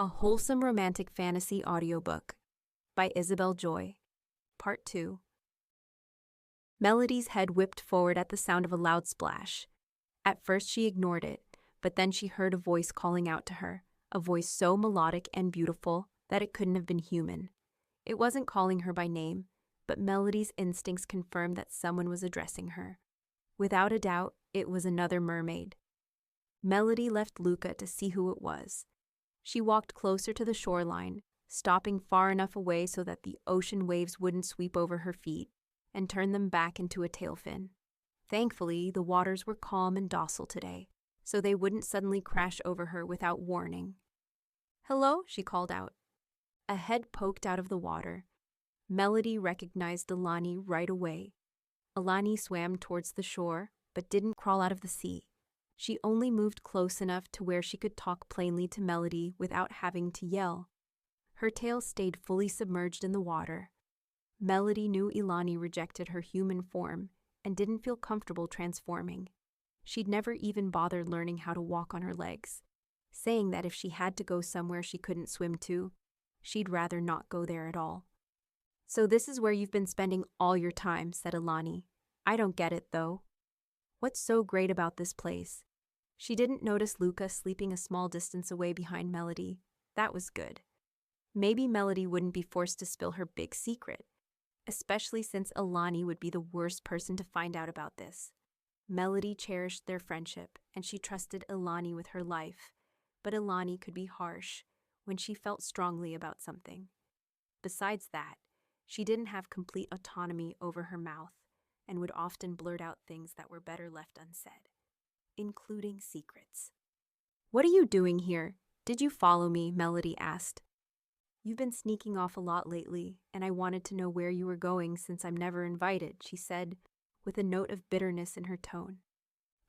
A Wholesome Romantic Fantasy Audiobook by Isabel Joy. Part 2. Melody's head whipped forward at the sound of a loud splash. At first she ignored it, but then she heard a voice calling out to her, a voice so melodic and beautiful that it couldn't have been human. It wasn't calling her by name, but Melody's instincts confirmed that someone was addressing her. Without a doubt, it was another mermaid. Melody left Luca to see who it was. She walked closer to the shoreline, stopping far enough away so that the ocean waves wouldn't sweep over her feet and turn them back into a tail fin. Thankfully, the waters were calm and docile today, so they wouldn't suddenly crash over her without warning. "Hello," she called out. A head poked out of the water. Melody recognized Alani right away. Alani swam towards the shore, but didn't crawl out of the sea. She only moved close enough to where she could talk plainly to Melody without having to yell. Her tail stayed fully submerged in the water. Melody knew Ilani rejected her human form and didn't feel comfortable transforming. She'd never even bothered learning how to walk on her legs, saying that if she had to go somewhere she couldn't swim to, she'd rather not go there at all. "So this is where you've been spending all your time," said Ilani. "I don't get it, though. What's so great about this place?" She didn't notice Luca sleeping a small distance away behind Melody. That was good. Maybe Melody wouldn't be forced to spill her big secret, especially since Ilani would be the worst person to find out about this. Melody cherished their friendship, and she trusted Ilani with her life, but Ilani could be harsh when she felt strongly about something. Besides that, she didn't have complete autonomy over her mouth and would often blurt out things that were better left unsaid, including secrets. "What are you doing here? Did you follow me?" Melody asked. "You've been sneaking off a lot lately, and I wanted to know where you were going since I'm never invited," she said, with a note of bitterness in her tone.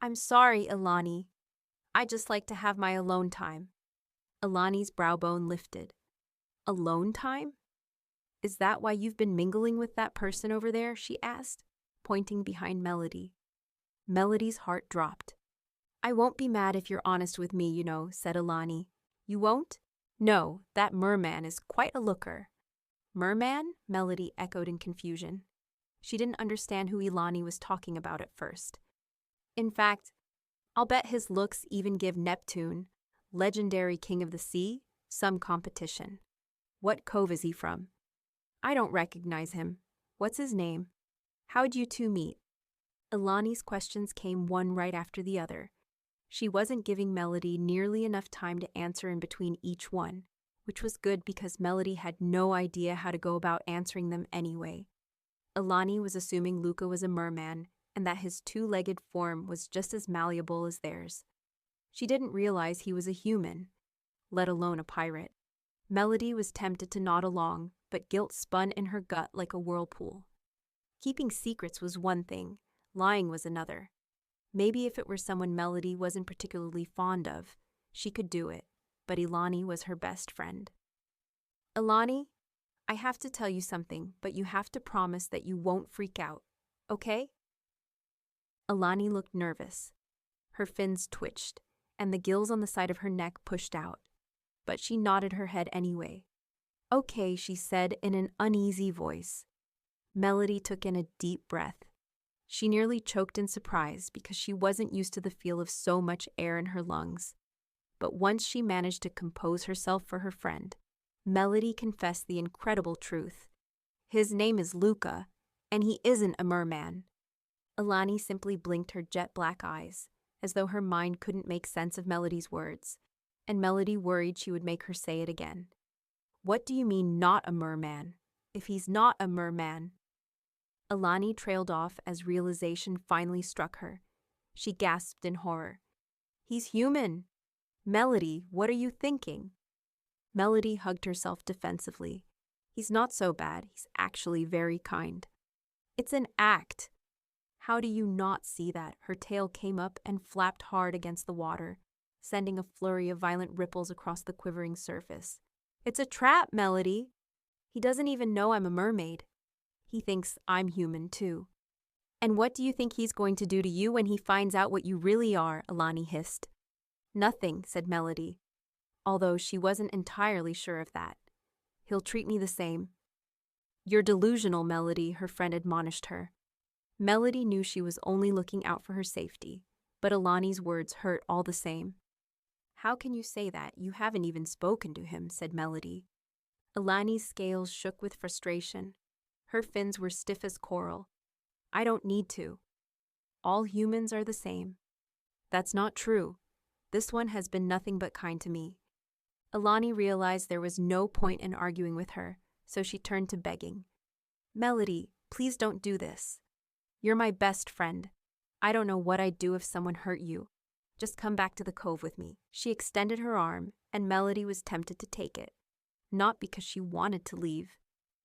"I'm sorry, Ilani. I just like to have my alone time." Ilani's brow bone lifted. "Alone time? Is that why you've been mingling with that person over there?" she asked, pointing behind Melody. Melody's heart dropped. "I won't be mad if you're honest with me, said Ilani. "You won't?" "No, that merman is quite a looker." "Merman?" Melody echoed in confusion. She didn't understand who Ilani was talking about at first. "In fact, I'll bet his looks even give Neptune, legendary king of the sea, some competition. What cove is he from?" "I don't recognize him. What's his name? How'd you two meet?" Ilani's questions came one right after the other. She wasn't giving Melody nearly enough time to answer in between each one, which was good because Melody had no idea how to go about answering them anyway. Ilani was assuming Luca was a merman and that his two-legged form was just as malleable as theirs. She didn't realize he was a human, let alone a pirate. Melody was tempted to nod along, but guilt spun in her gut like a whirlpool. Keeping secrets was one thing, lying was another. Maybe if it were someone Melody wasn't particularly fond of, she could do it, but Ilani was her best friend. "Ilani, I have to tell you something, but you have to promise that you won't freak out, okay?" Ilani looked nervous. Her fins twitched, and the gills on the side of her neck pushed out, but she nodded her head anyway. "Okay," she said in an uneasy voice. Melody took in a deep breath. She nearly choked in surprise because she wasn't used to the feel of so much air in her lungs. But once she managed to compose herself for her friend, Melody confessed the incredible truth. "His name is Luca, and he isn't a merman." Ilani simply blinked her jet-black eyes, as though her mind couldn't make sense of Melody's words, and Melody worried she would make her say it again. "What do you mean, not a merman? If he's not a merman—" Ilani trailed off as realization finally struck her. She gasped in horror. "He's human! Melody, what are you thinking?" Melody hugged herself defensively. "He's not so bad. He's actually very kind." "It's an act." "How do you not see that?" Her tail came up and flapped hard against the water, sending a flurry of violent ripples across the quivering surface. "It's a trap, Melody. He doesn't even know I'm a mermaid. He thinks I'm human, too." "And what do you think he's going to do to you when he finds out what you really are?" Ilani hissed. "Nothing," said Melody. although she wasn't entirely sure of that. He'll treat me the same. You're delusional, Melody, her friend admonished her. Melody knew she was only looking out for her safety, but Alani's words hurt all the same. How can you say that? You haven't even spoken to him, said Melody. Alani's scales shook with frustration. Her fins were stiff as coral. I don't need to. All humans are the same. That's not true. This one has been nothing but kind to me. Alani realized there was no point in arguing with her, so she turned to begging. Melody, please don't do this. You're my best friend. I don't know what I'd do if someone hurt you. Just come back to the cove with me. She extended her arm, and Melody was tempted to take it. Not because she wanted to leave.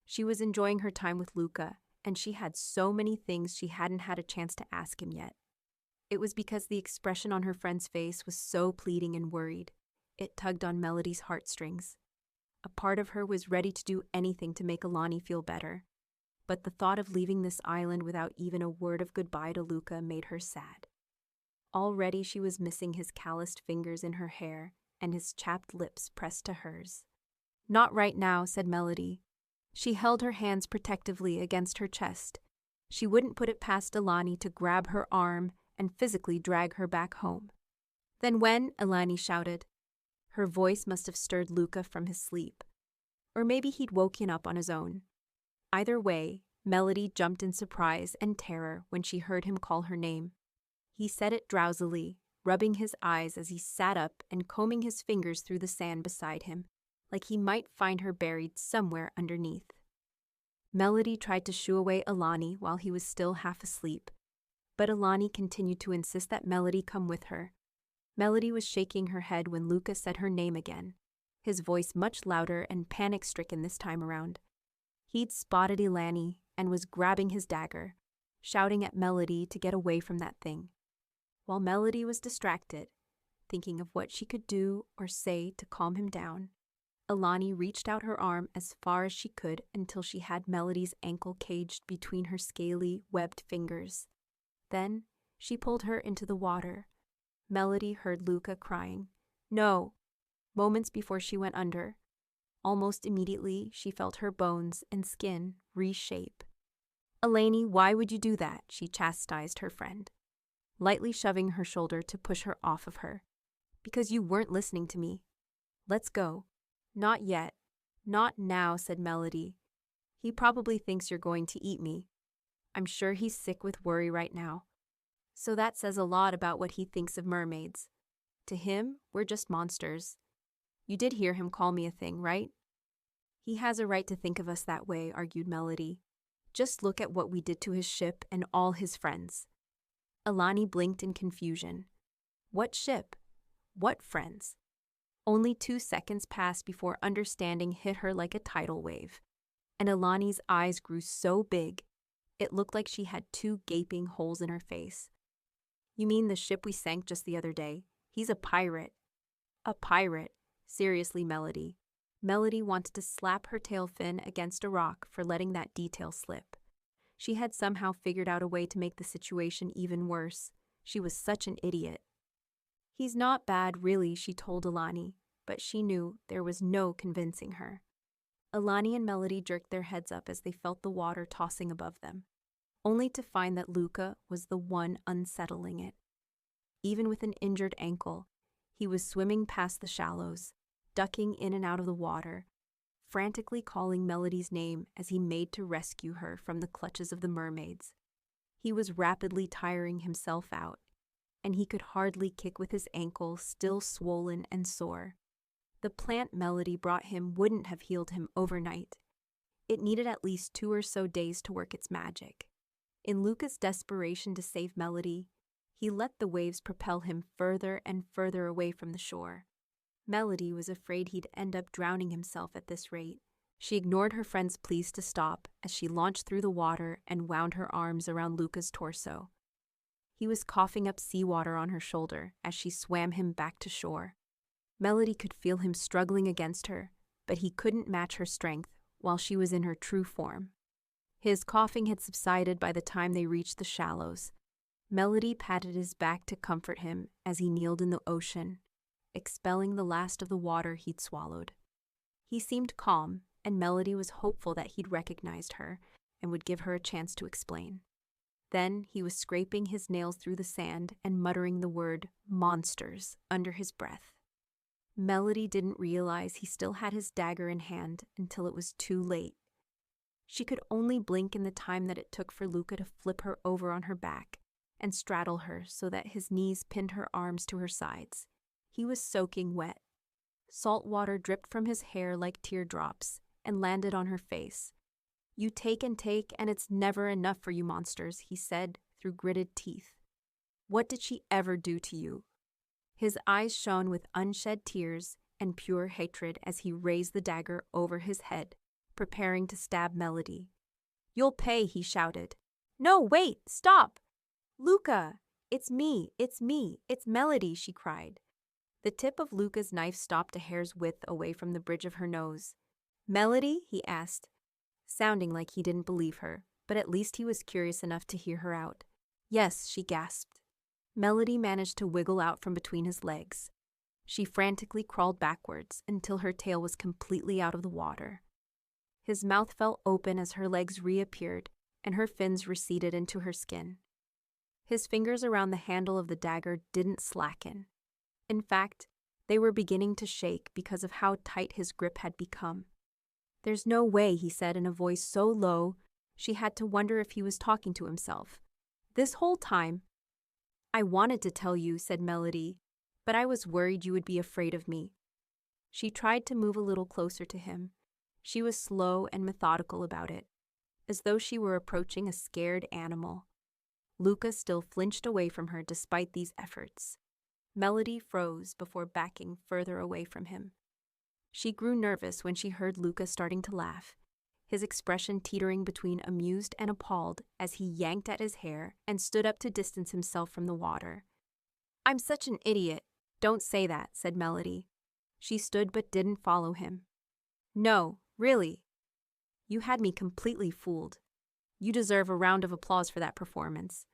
She was enjoying her time with Luca, and she had so many things she hadn't had a chance to ask him yet. It was because the expression on her friend's face was so pleading and worried. It tugged on Melody's heartstrings. A part of her was ready to do anything to make Alani feel better. But the thought of leaving this island without even a word of goodbye to Luca made her sad. Already she was missing his calloused fingers in her hair and his chapped lips pressed to hers. Not right now, said Melody. She held her hands protectively against her chest. She wouldn't put it past Alani to grab her arm and physically drag her back home. Then when? Alani shouted. Her voice must have stirred Luca from his sleep. Or maybe he'd woken up on his own. Either way, Melody jumped in surprise and terror when she heard him call her name. He said it drowsily, rubbing his eyes as he sat up and combing his fingers through the sand beside him, like he might find her buried somewhere underneath. Melody tried to shoo away Alani while he was still half asleep, but Alani continued to insist that Melody come with her. Melody was shaking her head when Luca said her name again, his voice much louder and panic-stricken this time around. He'd spotted Alani and was grabbing his dagger, shouting at Melody to get away from that thing. While Melody was distracted, thinking of what she could do or say to calm him down, Alani reached out her arm as far as she could until she had Melody's ankle caged between her scaly, webbed fingers. Then she pulled her into the water. Melody heard Luca crying, "No!" moments before she went under. Almost immediately, she felt her bones and skin reshape. "Alani, why would you do that?" she chastised her friend, lightly shoving her shoulder to push her off of her. "Because you weren't listening to me. Let's go." "Not yet. Not now," said Melody. "He probably thinks you're going to eat me. I'm sure he's sick with worry right now. So that says a lot about what he thinks of mermaids. To him, we're just monsters. You did hear him call me a thing, right?" "He has a right to think of us that way," argued Melody. "Just look at what we did to his ship and all his friends." Alani blinked in confusion. What ship? What friends? Only 2 seconds passed before understanding hit her like a tidal wave, and Alani's eyes grew so big, it looked like she had 2 gaping holes in her face. "You mean the ship we sank just the other day? He's a pirate." "A pirate? Seriously, Melody." Melody wanted to slap her tail fin against a rock for letting that detail slip. She had somehow figured out a way to make the situation even worse. She was such an idiot. "He's not bad, really," she told Alani, but she knew there was no convincing her. Alani and Melody jerked their heads up as they felt the water tossing above them, only to find that Luca was the one unsettling it. Even with an injured ankle, he was swimming past the shallows, ducking in and out of the water, frantically calling Melody's name as he made to rescue her from the clutches of the mermaids. He was rapidly tiring himself out, and he could hardly kick with his ankle still swollen and sore. The plant Melody brought him wouldn't have healed him overnight. It needed at least 2 or so days to work its magic. In Luca's desperation to save Melody, he let the waves propel him further and further away from the shore. Melody was afraid he'd end up drowning himself at this rate. She ignored her friend's pleas to stop as she launched through the water and wound her arms around Luca's torso. He was coughing up seawater on her shoulder as she swam him back to shore. Melody could feel him struggling against her, but he couldn't match her strength while she was in her true form. His coughing had subsided by the time they reached the shallows. Melody patted his back to comfort him as he kneeled in the ocean, expelling the last of the water he'd swallowed. He seemed calm, and Melody was hopeful that he'd recognized her and would give her a chance to explain. Then he was scraping his nails through the sand and muttering the word monsters under his breath. Melody didn't realize he still had his dagger in hand until it was too late. She could only blink in the time that it took for Luca to flip her over on her back and straddle her so that his knees pinned her arms to her sides. He was soaking wet. Salt water dripped from his hair like teardrops and landed on her face. "You take, and it's never enough for you monsters," he said through gritted teeth. "What did she ever do to you?" His eyes shone with unshed tears and pure hatred as he raised the dagger over his head, preparing to stab Melody. "You'll pay," he shouted. "No, wait, stop! Luca! It's me, it's Melody," she cried. The tip of Luca's knife stopped a hair's width away from the bridge of her nose. "Melody?" he asked, sounding like he didn't believe her, but at least he was curious enough to hear her out. "Yes," she gasped. Melody managed to wiggle out from between his legs. She frantically crawled backwards until her tail was completely out of the water. His mouth fell open as her legs reappeared, and her fins receded into her skin. His fingers around the handle of the dagger didn't slacken. In fact, they were beginning to shake because of how tight his grip had become. "There's no way," he said in a voice so low she had to wonder if he was talking to himself. "This whole time—" "I wanted to tell you," said Melody, "but I was worried you would be afraid of me." She tried to move a little closer to him. She was slow and methodical about it, as though she were approaching a scared animal. Luca still flinched away from her despite these efforts. Melody froze before backing further away from him. She grew nervous when she heard Luca starting to laugh, his expression teetering between amused and appalled as he yanked at his hair and stood up to distance himself from the water. "I'm such an idiot." "Don't say that," said Melody. She stood but didn't follow him. "No, really. You had me completely fooled. You deserve a round of applause for that performance."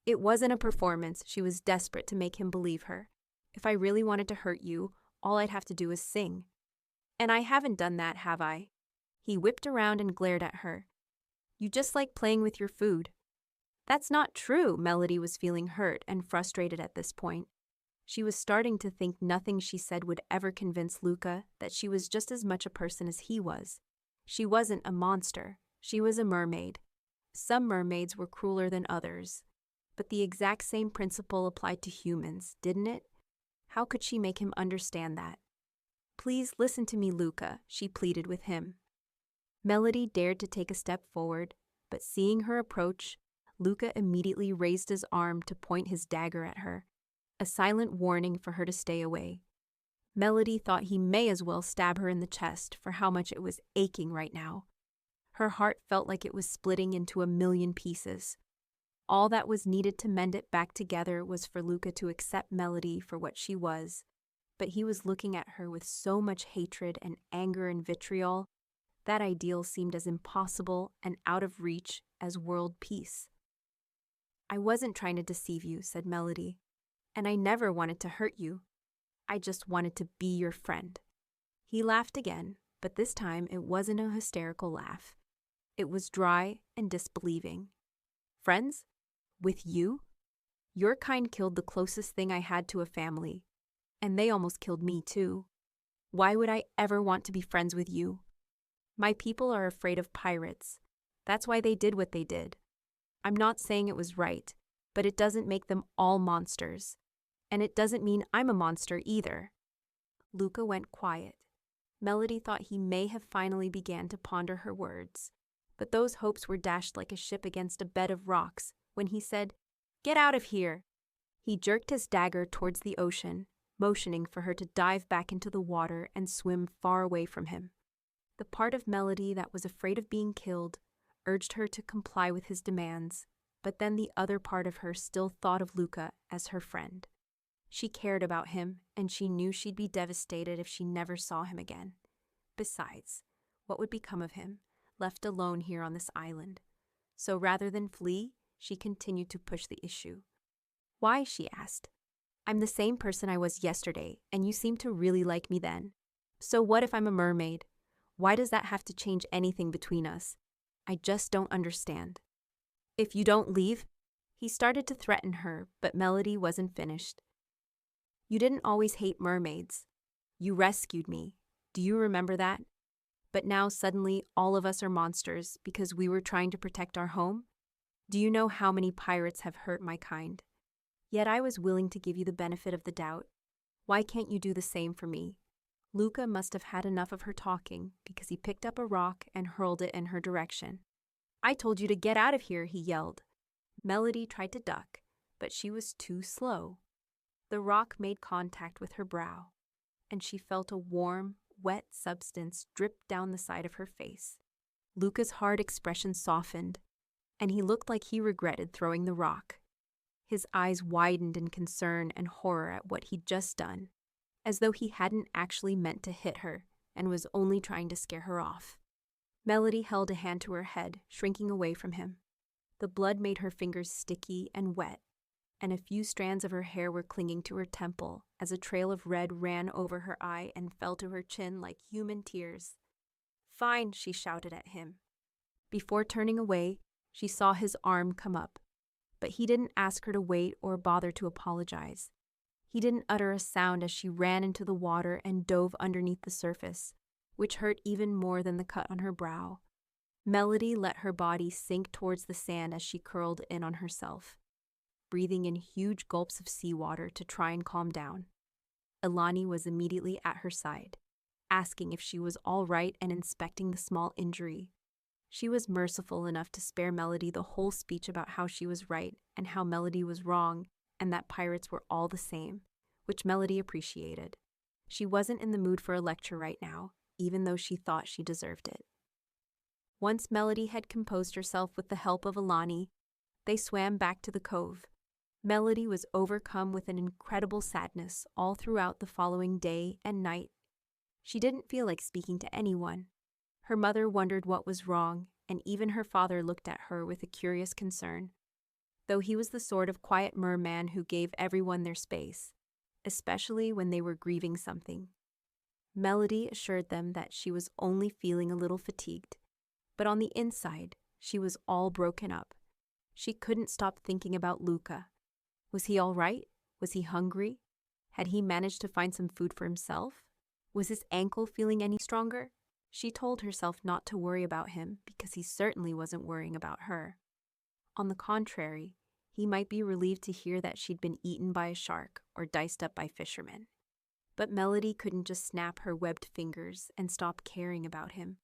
It wasn't a performance. She was desperate to make him believe her. "If I really wanted to hurt you, all I'd have to do is sing. And I haven't done that, have I?" He whipped around and glared at her. "You just like playing with your food." "That's not true." Melody was feeling hurt and frustrated at this point. She was starting to think nothing she said would ever convince Luca that she was just as much a person as he was. She wasn't a monster. She was a mermaid. Some mermaids were crueler than others. But the exact same principle applied to humans, didn't it? How could she make him understand that? "Please listen to me, Luca," she pleaded with him. Melody dared to take a step forward, but seeing her approach, Luca immediately raised his arm to point his dagger at her, a silent warning for her to stay away. Melody thought he may as well stab her in the chest for how much it was aching right now. Her heart felt like it was splitting into a million pieces. All that was needed to mend it back together was for Luca to accept Melody for what she was, but he was looking at her with so much hatred and anger and vitriol, that ideal seemed as impossible and out of reach as world peace. "I wasn't trying to deceive you," said Melody, "and I never wanted to hurt you. I just wanted to be your friend." He laughed again, but this time it wasn't a hysterical laugh. It was dry and disbelieving. "Friends? With you? Your kind killed the closest thing I had to a family, and they almost killed me too. Why would I ever want to be friends with you? My people are afraid of pirates. That's why they did what they did. I'm not saying it was right, but it doesn't make them all monsters. And it doesn't mean I'm a monster either." Luca went quiet. Melody thought he may have finally began to ponder her words, but those hopes were dashed like a ship against a bed of rocks when he said, "Get out of here." He jerked his dagger towards the ocean, motioning for her to dive back into the water and swim far away from him. The part of Melody that was afraid of being killed urged her to comply with his demands, but then the other part of her still thought of Luca as her friend. She cared about him, and she knew she'd be devastated if she never saw him again. Besides, what would become of him, left alone here on this island? So rather than flee, she continued to push the issue. "Why?" she asked. I'm the same person I was yesterday, and you seemed to really like me then. So what if I'm a mermaid? Why does that have to change anything between us? I just don't understand. If you don't leave, he started to threaten her, but Melody wasn't finished. You didn't always hate mermaids. You rescued me. Do you remember that? But now suddenly all of us are monsters because we were trying to protect our home? Do you know how many pirates have hurt my kind? Yet I was willing to give you the benefit of the doubt. Why can't you do the same for me? Luca must have had enough of her talking because he picked up a rock and hurled it in her direction. I told you to get out of here, he yelled. Melody tried to duck, but she was too slow. The rock made contact with her brow, and she felt a warm, wet substance drip down the side of her face. Luca's hard expression softened, and he looked like he regretted throwing the rock. His eyes widened in concern and horror at what he'd just done, as though he hadn't actually meant to hit her and was only trying to scare her off. Melody held a hand to her head, shrinking away from him. The blood made her fingers sticky and wet, and a few strands of her hair were clinging to her temple as a trail of red ran over her eye and fell to her chin like human tears. "Fine," she shouted at him. Before turning away, she saw his arm come up, but he didn't ask her to wait or bother to apologize. He didn't utter a sound as she ran into the water and dove underneath the surface, which hurt even more than the cut on her brow. Melody let her body sink towards the sand as she curled in on herself, breathing in huge gulps of seawater to try and calm down. Ilani was immediately at her side, asking if she was all right and inspecting the small injury. She was merciful enough to spare Melody the whole speech about how she was right and how Melody was wrong and that pirates were all the same, which Melody appreciated. She wasn't in the mood for a lecture right now, even though she thought she deserved it. Once Melody had composed herself with the help of Ilani, they swam back to the cove. Melody was overcome with an incredible sadness all throughout the following day and night. She didn't feel like speaking to anyone. Her mother wondered what was wrong, and even her father looked at her with a curious concern, though he was the sort of quiet merman who gave everyone their space, especially when they were grieving something. Melody assured them that she was only feeling a little fatigued, but on the inside, she was all broken up. She couldn't stop thinking about Luca. Was he all right? Was he hungry? Had he managed to find some food for himself? Was his ankle feeling any stronger? She told herself not to worry about him because he certainly wasn't worrying about her. On the contrary, he might be relieved to hear that she'd been eaten by a shark or diced up by fishermen. But Melody couldn't just snap her webbed fingers and stop caring about him,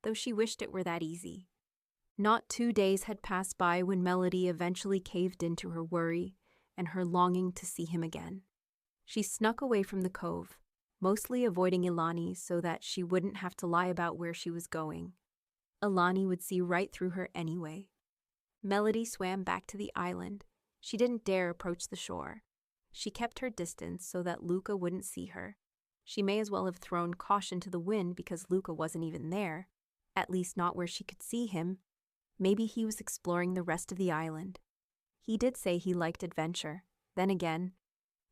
though she wished it were that easy. Not 2 days had passed by when Melody eventually caved into her worry and her longing to see him again. She snuck away from the cove, mostly avoiding Ilani so that she wouldn't have to lie about where she was going. Ilani would see right through her anyway. Melody swam back to the island. She didn't dare approach the shore. She kept her distance so that Luca wouldn't see her. She may as well have thrown caution to the wind because Luca wasn't even there, at least not where she could see him. Maybe he was exploring the rest of the island. He did say he liked adventure. Then again,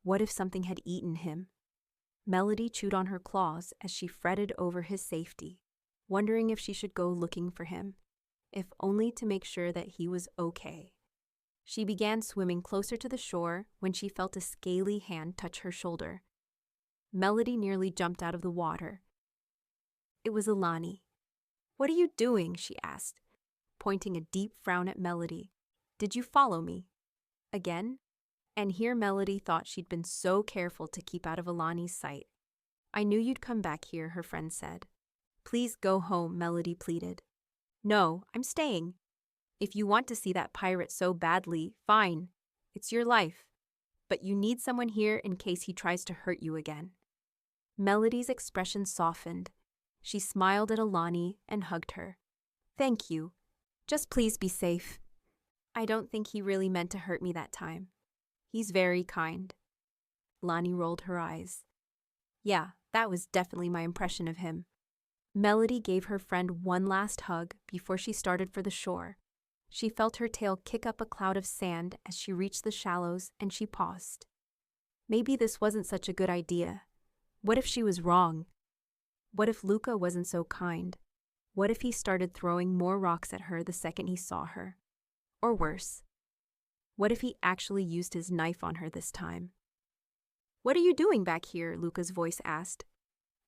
what if something had eaten him? Melody chewed on her claws as she fretted over his safety, wondering if she should go looking for him, if only to make sure that he was okay. She began swimming closer to the shore when she felt a scaly hand touch her shoulder. Melody nearly jumped out of the water. It was Ilani. "What are you doing?" she asked, pointing a deep frown at Melody. "Did you follow me?" Again? And here Melody thought she'd been so careful to keep out of Ilani's sight. "I knew you'd come back here," her friend said. "Please go home," Melody pleaded. "No, I'm staying. If you want to see that pirate so badly, fine. It's your life. But you need someone here in case he tries to hurt you again." Melody's expression softened. She smiled at Ilani and hugged her. "Thank you. Just please be safe. I don't think he really meant to hurt me that time. He's very kind." Ilani rolled her eyes. "Yeah, that was definitely my impression of him." Melody gave her friend one last hug before she started for the shore. She felt her tail kick up a cloud of sand as she reached the shallows and she paused. Maybe this wasn't such a good idea. What if she was wrong? What if Luca wasn't so kind? What if he started throwing more rocks at her the second he saw her? Or worse, what if he actually used his knife on her this time? "What are you doing back here?" Luca's voice asked.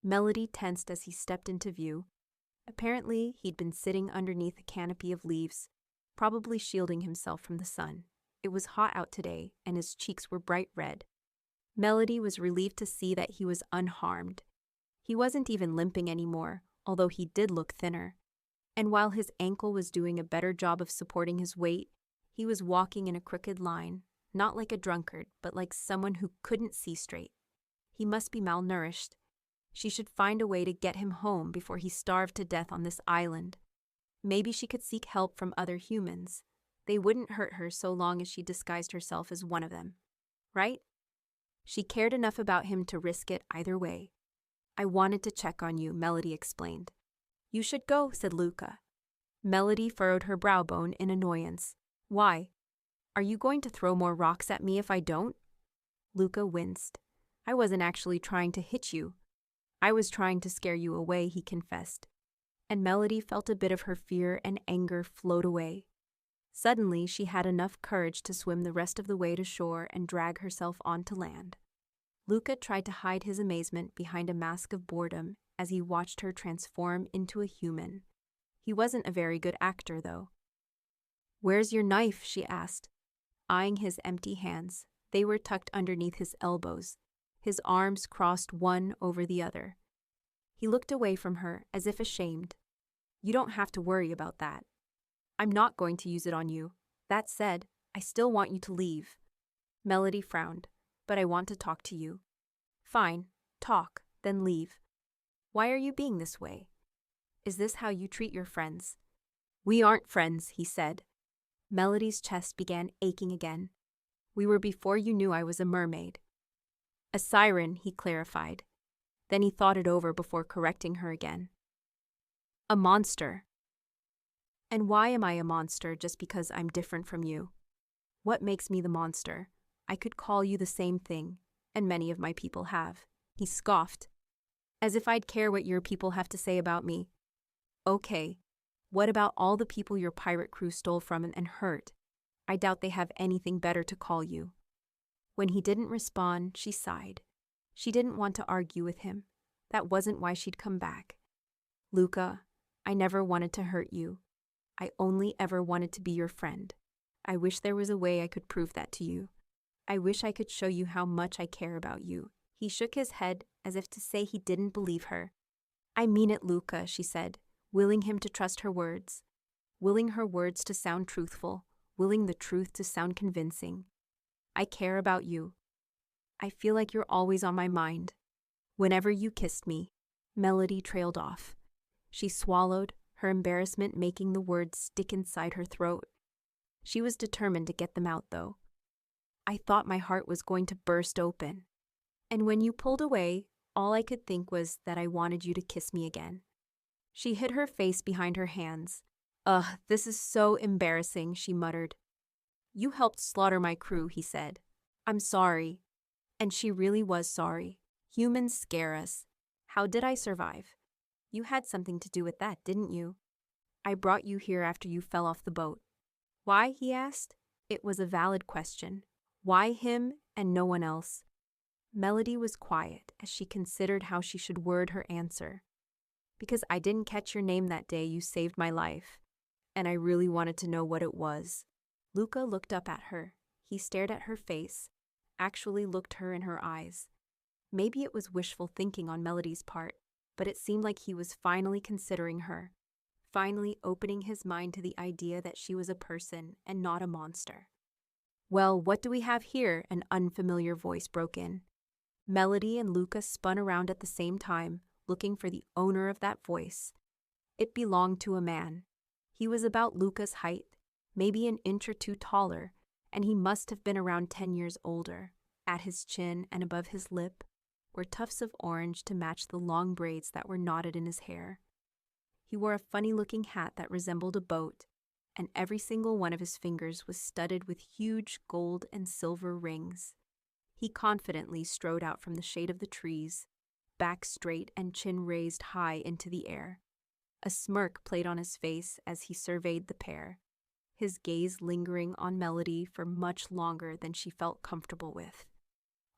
Melody tensed as he stepped into view. Apparently, he'd been sitting underneath a canopy of leaves, probably shielding himself from the sun. It was hot out today, and his cheeks were bright red. Melody was relieved to see that he was unharmed. He wasn't even limping anymore, although he did look thinner. And while his ankle was doing a better job of supporting his weight, he was walking in a crooked line, not like a drunkard, but like someone who couldn't see straight. He must be malnourished. She should find a way to get him home before he starved to death on this island. Maybe she could seek help from other humans. They wouldn't hurt her so long as she disguised herself as one of them. Right? She cared enough about him to risk it either way. "I wanted to check on you," Melody explained. "You should go," said Luca. Melody furrowed her brow bone in annoyance. "Why? Are you going to throw more rocks at me if I don't?" Luca winced. "I wasn't actually trying to hit you. I was trying to scare you away," he confessed. And Melody felt a bit of her fear and anger float away. Suddenly, she had enough courage to swim the rest of the way to shore and drag herself onto land. Luca tried to hide his amazement behind a mask of boredom as he watched her transform into a human. He wasn't a very good actor, though. "Where's your knife?" she asked, eyeing his empty hands. They were tucked underneath his elbows, his arms crossed one over the other. He looked away from her as if ashamed. "You don't have to worry about that. I'm not going to use it on you. That said, I still want you to leave." Melody frowned. "But I want to talk to you." "Fine, talk, then leave. Why are you being this way? Is this how you treat your friends?" "We aren't friends," he said. Melody's chest began aching again. "We were before you knew I was a mermaid." "A siren," he clarified. Then he thought it over before correcting her again. "A monster." "And why am I a monster just because I'm different from you? What makes me the monster? I could call you the same thing, and many of my people have." He scoffed. "As if I'd care what your people have to say about me." "Okay, what about all the people your pirate crew stole from and hurt? I doubt they have anything better to call you." When he didn't respond, she sighed. She didn't want to argue with him. That wasn't why she'd come back. "Luca, I never wanted to hurt you. I only ever wanted to be your friend. I wish there was a way I could prove that to you. I wish I could show you how much I care about you." He shook his head as if to say he didn't believe her. "I mean it, Luca," she said, willing him to trust her words, willing her words to sound truthful, willing the truth to sound convincing. "I care about you. I feel like you're always on my mind. Whenever you kissed me." Melody trailed off. She swallowed, her embarrassment making the words stick inside her throat. She was determined to get them out, though. "I thought my heart was going to burst open. And when you pulled away, all I could think was that I wanted you to kiss me again." She hid her face behind her hands. "Ugh, this is so embarrassing," she muttered. "You helped slaughter my crew," he said. "I'm sorry." And she really was sorry. Humans scare us. How did I survive? You had something to do with that, didn't you? I brought you here after you fell off the boat. Why? He asked. It was a valid question. Why him and no one else? Melody was quiet as she considered how she should word her answer. "Because I didn't catch your name that day you saved my life, and I really wanted to know what it was." Luca looked up at her. He stared at her face, actually looked her in her eyes. Maybe it was wishful thinking on Melody's part, but it seemed like he was finally considering her, finally opening his mind to the idea that she was a person and not a monster. "Well, what do we have here?" an unfamiliar voice broke in. Melody and Luca spun around at the same time, looking for the owner of that voice. It belonged to a man. He was about Luca's height, maybe an inch or two taller, and he must have been around 10 years older. At his chin and above his lip were tufts of orange to match the long braids that were knotted in his hair. He wore a funny-looking hat that resembled a boat, and every single one of his fingers was studded with huge gold and silver rings. He confidently strode out from the shade of the trees, back straight and chin raised high into the air. A smirk played on his face as he surveyed the pair, his gaze lingering on Melody for much longer than she felt comfortable with.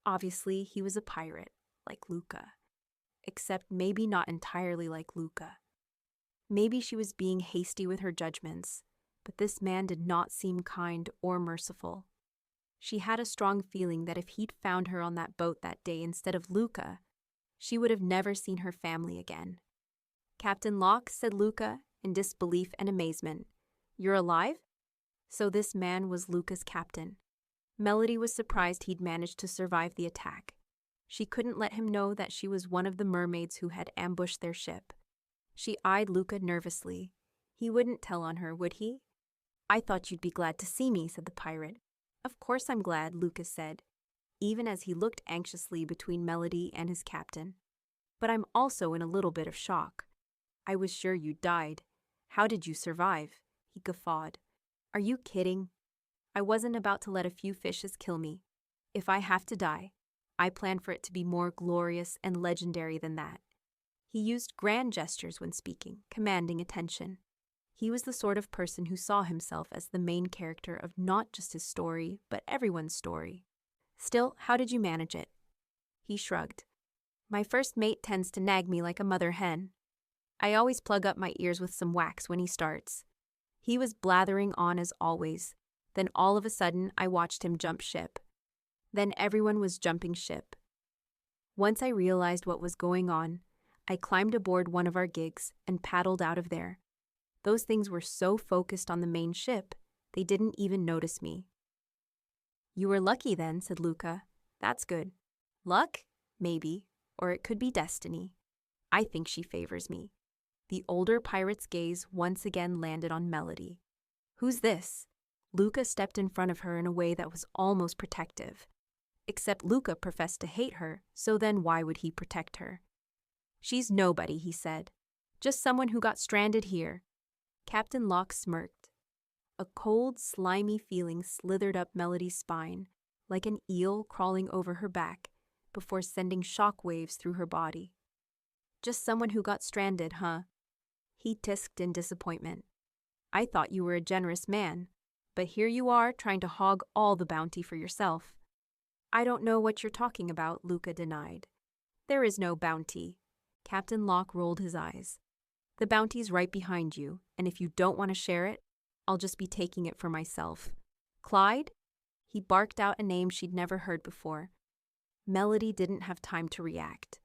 Obviously, he was a pirate, like Luca. Except maybe not entirely like Luca. Maybe she was being hasty with her judgments, but this man did not seem kind or merciful. She had a strong feeling that if he'd found her on that boat that day instead of Luca, she would have never seen her family again. "Captain Locke," said Luca, in disbelief and amazement. "You're alive?" So this man was Luca's captain. Melody was surprised he'd managed to survive the attack. She couldn't let him know that she was one of the mermaids who had ambushed their ship. She eyed Luca nervously. He wouldn't tell on her, would he? "I thought you'd be glad to see me," said the pirate. "Of course I'm glad," Luca said, even as he looked anxiously between Melody and his captain. "But I'm also in a little bit of shock. I was sure you died. How did you survive?" He guffawed. "Are you kidding? I wasn't about to let a few fishes kill me. If I have to die, I plan for it to be more glorious and legendary than that." He used grand gestures when speaking, commanding attention. He was the sort of person who saw himself as the main character of not just his story, but everyone's story. "Still, how did you manage it?" He shrugged. "My first mate tends to nag me like a mother hen. I always plug up my ears with some wax when he starts." He was blathering on as always. Then all of a sudden, I watched him jump ship. Then everyone was jumping ship. Once I realized what was going on, I climbed aboard one of our gigs and paddled out of there. Those things were so focused on the main ship, they didn't even notice me. "You were lucky then," said Luca. "That's good. Luck? Maybe. Or it could be destiny. I think she favors me." The older pirate's gaze once again landed on Melody. "Who's this?" Luca stepped in front of her in a way that was almost protective. Except Luca professed to hate her, so then why would he protect her? "She's nobody," he said. "Just someone who got stranded here." Captain Locke smirked. A cold, slimy feeling slithered up Melody's spine, like an eel crawling over her back, before sending shock waves through her body. "Just someone who got stranded, huh?" He tisked in disappointment. "I thought you were a generous man, but here you are trying to hog all the bounty for yourself." "I don't know what you're talking about," Luca denied. "There is no bounty." Captain Locke rolled his eyes. "The bounty's right behind you, and if you don't want to share it, I'll just be taking it for myself." "Clyde?" He barked out a name she'd never heard before. Melody didn't have time to react.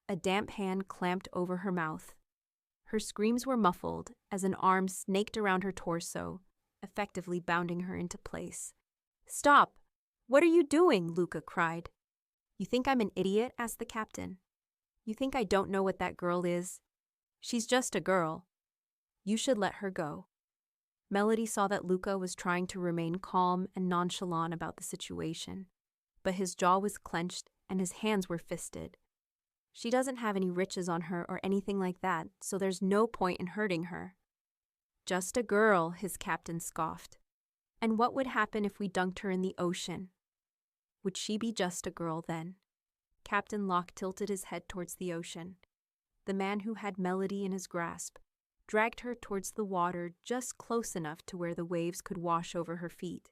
A damp hand clamped over her mouth. Her screams were muffled as an arm snaked around her torso, effectively bounding her into place. "Stop! What are you doing?" Luca cried. "You think I'm an idiot?" asked the captain. "You think I don't know what that girl is? She's just a girl. You should let her go." Melody saw that Luca was trying to remain calm and nonchalant about the situation, but his jaw was clenched and his hands were fisted. "She doesn't have any riches on her or anything like that, so there's no point in hurting her." "Just a girl," his captain scoffed. "And what would happen if we dunked her in the ocean? Would she be just a girl then?" Captain Locke tilted his head towards the ocean. The man who had Melody in his grasp dragged her towards the water just close enough to where the waves could wash over her feet.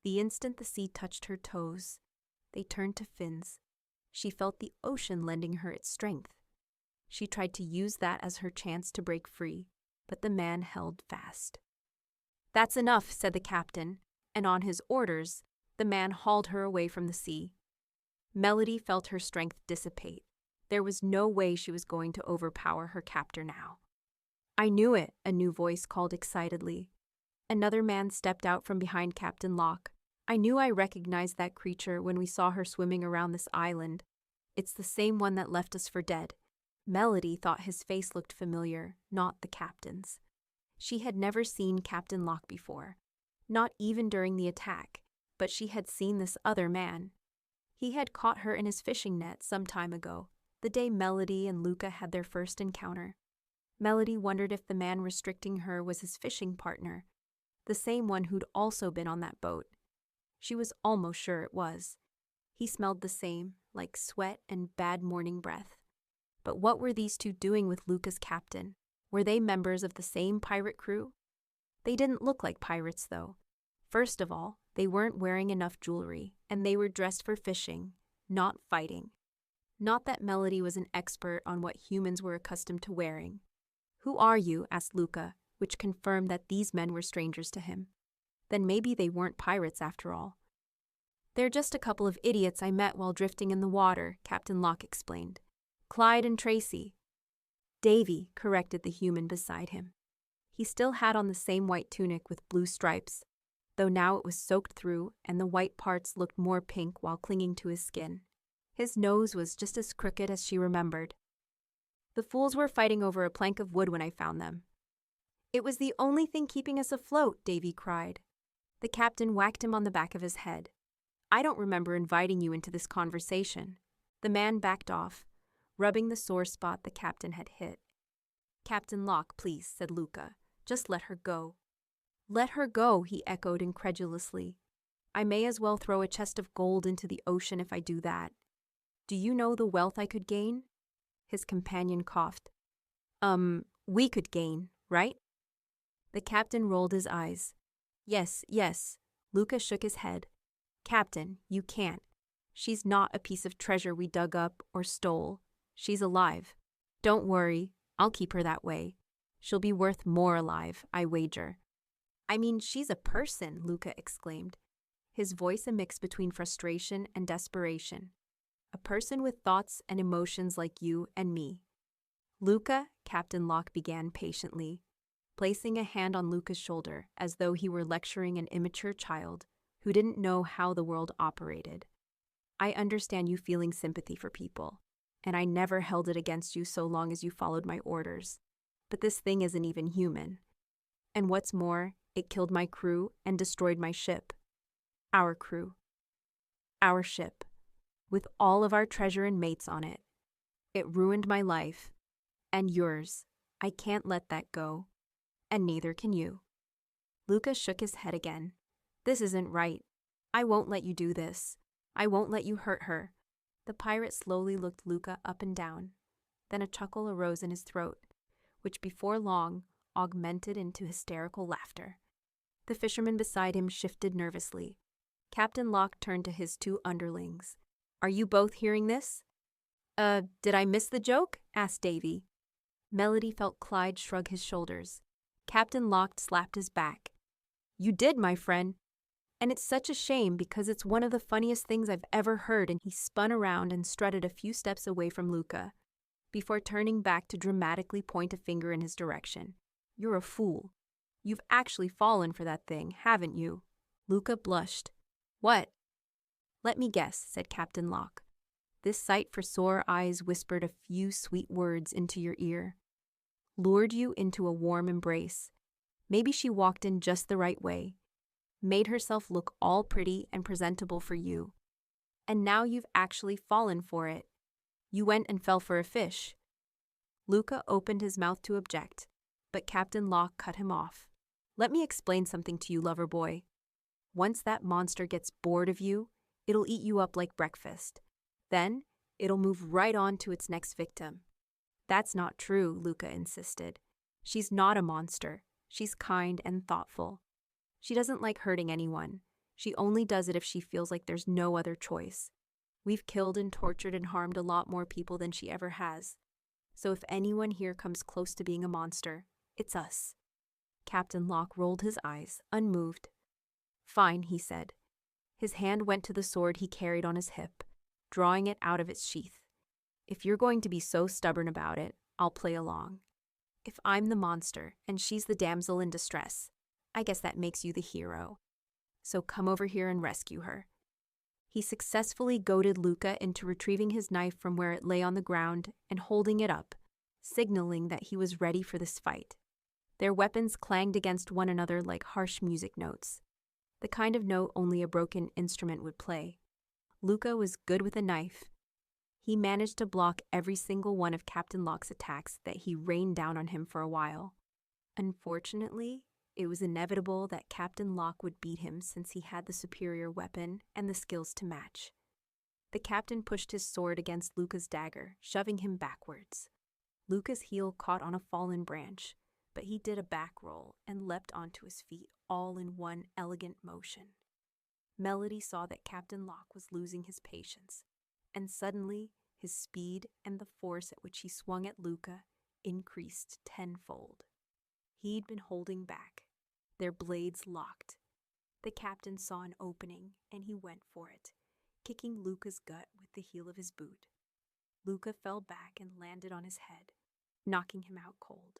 The instant the sea touched her toes, they turned to fins. She felt the ocean lending her its strength. She tried to use that as her chance to break free, but the man held fast. "That's enough," said the captain, and on his orders, the man hauled her away from the sea. Melody felt her strength dissipate. There was no way she was going to overpower her captor now. "I knew it," a new voice called excitedly. Another man stepped out from behind Captain Locke. "I knew I recognized that creature when we saw her swimming around this island. It's the same one that left us for dead." Melody thought his face looked familiar, not the captain's. She had never seen Captain Locke before, not even during the attack, but she had seen this other man. He had caught her in his fishing net some time ago, the day Melody and Luca had their first encounter. Melody wondered if the man restricting her was his fishing partner, the same one who'd also been on that boat. She was almost sure it was. He smelled the same, like sweat and bad morning breath. But what were these two doing with Luca's captain? Were they members of the same pirate crew? They didn't look like pirates, though. First of all, they weren't wearing enough jewelry, and they were dressed for fishing, not fighting. Not that Melody was an expert on what humans were accustomed to wearing. "Who are you?" asked Luca, which confirmed that these men were strangers to him. Then maybe they weren't pirates after all. "They're just a couple of idiots I met while drifting in the water," Captain Locke explained. "Clyde and Tracy." "Davy," corrected the human beside him. He still had on the same white tunic with blue stripes, though now it was soaked through and the white parts looked more pink while clinging to his skin. His nose was just as crooked as she remembered. "The fools were fighting over a plank of wood when I found them." "It was the only thing keeping us afloat," Davy cried. The captain whacked him on the back of his head. "I don't remember inviting you into this conversation." The man backed off, rubbing the sore spot the captain had hit. "Captain Locke, please," said Luca. "Just let her go." "Let her go," he echoed incredulously. "I may as well throw a chest of gold into the ocean if I do that. Do you know the wealth I could gain?" His companion coughed. We could gain, right?" The captain rolled his eyes. Yes. Luca shook his head. "Captain, you can't. She's not a piece of treasure we dug up or stole. She's alive. Don't worry, I'll keep her that way. She'll be worth more alive, I wager." "I mean, she's a person," Luca exclaimed, his voice a mix between frustration and desperation. "A person with thoughts and emotions like you and me." "Luca," Captain Locke began patiently, placing a hand on Luca's shoulder as though he were lecturing an immature child who didn't know how the world operated. "I understand you feeling sympathy for people, and I never held it against you so long as you followed my orders. But this thing isn't even human. And what's more, it killed my crew and destroyed my ship. Our crew. Our ship. With all of our treasure and mates on it. It ruined my life. And yours. I can't let that go. And neither can you." Luca shook his head again. "This isn't right. I won't let you do this. I won't let you hurt her." The pirate slowly looked Luca up and down. Then a chuckle arose in his throat, which before long augmented into hysterical laughter. The fisherman beside him shifted nervously. Captain Locke turned to his two underlings. "Are you both hearing this?" Did I miss the joke?" asked Davy. Melody felt Clyde shrug his shoulders. Captain Locke slapped his back. "You did, my friend. And it's such a shame because it's one of the funniest things I've ever heard," and he spun around and strutted a few steps away from Luca, before turning back to dramatically point a finger in his direction. "You're a fool. You've actually fallen for that thing, haven't you?" Luca blushed. "What?" "Let me guess," said Captain Locke. This sight for sore eyes whispered a few sweet words into your ear. Lured you into a warm embrace. Maybe she walked in just the right way. Made herself look all pretty and presentable for you. And now you've actually fallen for it. You went and fell for a fish. Luca opened his mouth to object, but Captain Locke cut him off. "Let me explain something to you, lover boy. Once that monster gets bored of you, it'll eat you up like breakfast. Then, it'll move right on to its next victim." "That's not true," Luca insisted. "She's not a monster. She's kind and thoughtful. She doesn't like hurting anyone. She only does it if she feels like there's no other choice. We've killed and tortured and harmed a lot more people than she ever has. So if anyone here comes close to being a monster, it's us." Captain Locke rolled his eyes, unmoved. "Fine," he said. His hand went to the sword he carried on his hip, drawing it out of its sheath. "If you're going to be so stubborn about it, I'll play along. If I'm the monster and she's the damsel in distress, I guess that makes you the hero. So come over here and rescue her." He successfully goaded Luca into retrieving his knife from where it lay on the ground and holding it up, signaling that he was ready for this fight. Their weapons clanged against one another like harsh music notes, the kind of note only a broken instrument would play. Luca was good with a knife. He managed to block every single one of Captain Locke's attacks that he rained down on him for a while. Unfortunately, it was inevitable that Captain Locke would beat him since he had the superior weapon and the skills to match. The captain pushed his sword against Luca's dagger, shoving him backwards. Luca's heel caught on a fallen branch, but he did a back roll and leapt onto his feet all in one elegant motion. Melody saw that Captain Locke was losing his patience, and suddenly his speed and the force at which he swung at Luca increased tenfold. He'd been holding back. Their blades locked. The captain saw an opening, and he went for it, kicking Luca's gut with the heel of his boot. Luca fell back and landed on his head, knocking him out cold.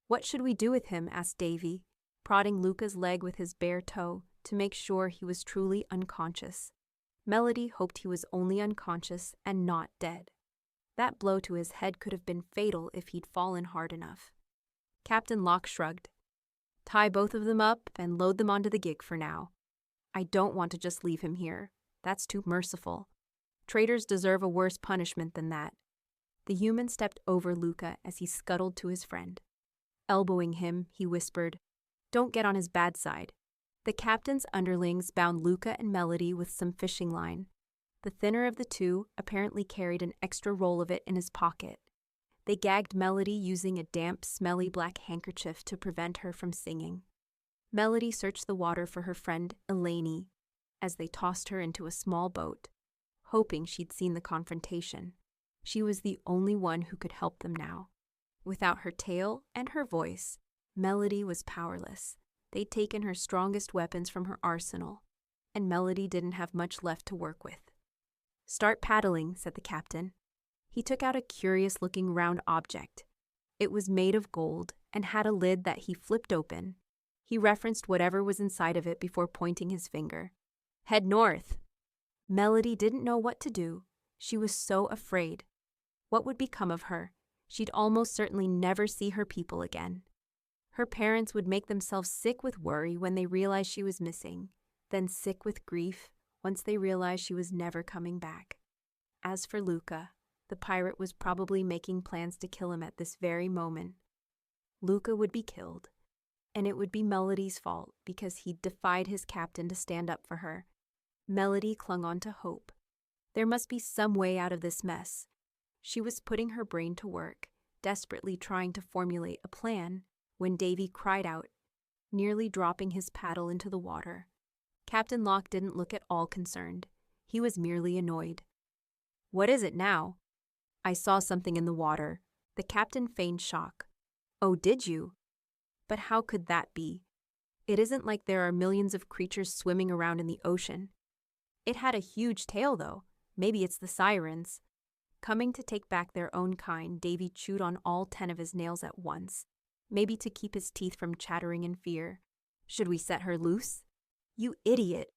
"What should we do with him?" asked Davy, prodding Luca's leg with his bare toe to make sure he was truly unconscious. Melody hoped he was only unconscious and not dead. That blow to his head could have been fatal if he'd fallen hard enough. Captain Locke shrugged. "Tie both of them up and load them onto the gig for now. I don't want to just leave him here. That's too merciful. Traitors deserve a worse punishment than that." The human stepped over Luca as he scuttled to his friend. Elbowing him, he whispered, "Don't get on his bad side." The captain's underlings bound Luca and Melody with some fishing line. The thinner of the two apparently carried an extra roll of it in his pocket. They gagged Melody using a damp, smelly black handkerchief to prevent her from singing. Melody searched the water for her friend, Eleni, as they tossed her into a small boat, hoping she'd seen the confrontation. She was the only one who could help them now. Without her tail and her voice, Melody was powerless. They'd taken her strongest weapons from her arsenal, and Melody didn't have much left to work with. "Start paddling," said the captain. He took out a curious-looking round object. It was made of gold and had a lid that he flipped open. He referenced whatever was inside of it before pointing his finger. "Head north." Melody didn't know what to do. She was so afraid. What would become of her? She'd almost certainly never see her people again. Her parents would make themselves sick with worry when they realized she was missing, then sick with grief once they realized she was never coming back. As for Luca, the pirate was probably making plans to kill him at this very moment. Luca would be killed, and it would be Melody's fault because he'd defied his captain to stand up for her. Melody clung on to hope. There must be some way out of this mess. She was putting her brain to work, desperately trying to formulate a plan, when Davy cried out, nearly dropping his paddle into the water. Captain Locke didn't look at all concerned. He was merely annoyed. "What is it now?" "I saw something in the water." The captain feigned shock. "Oh, did you? But how could that be? It isn't like there are millions of creatures swimming around in the ocean." "It had a huge tail, though. Maybe it's the Sirens." Coming to take back their own kind, Davy chewed on all 10 of his nails at once, maybe to keep his teeth from chattering in fear. "Should we set her loose?" "You idiot!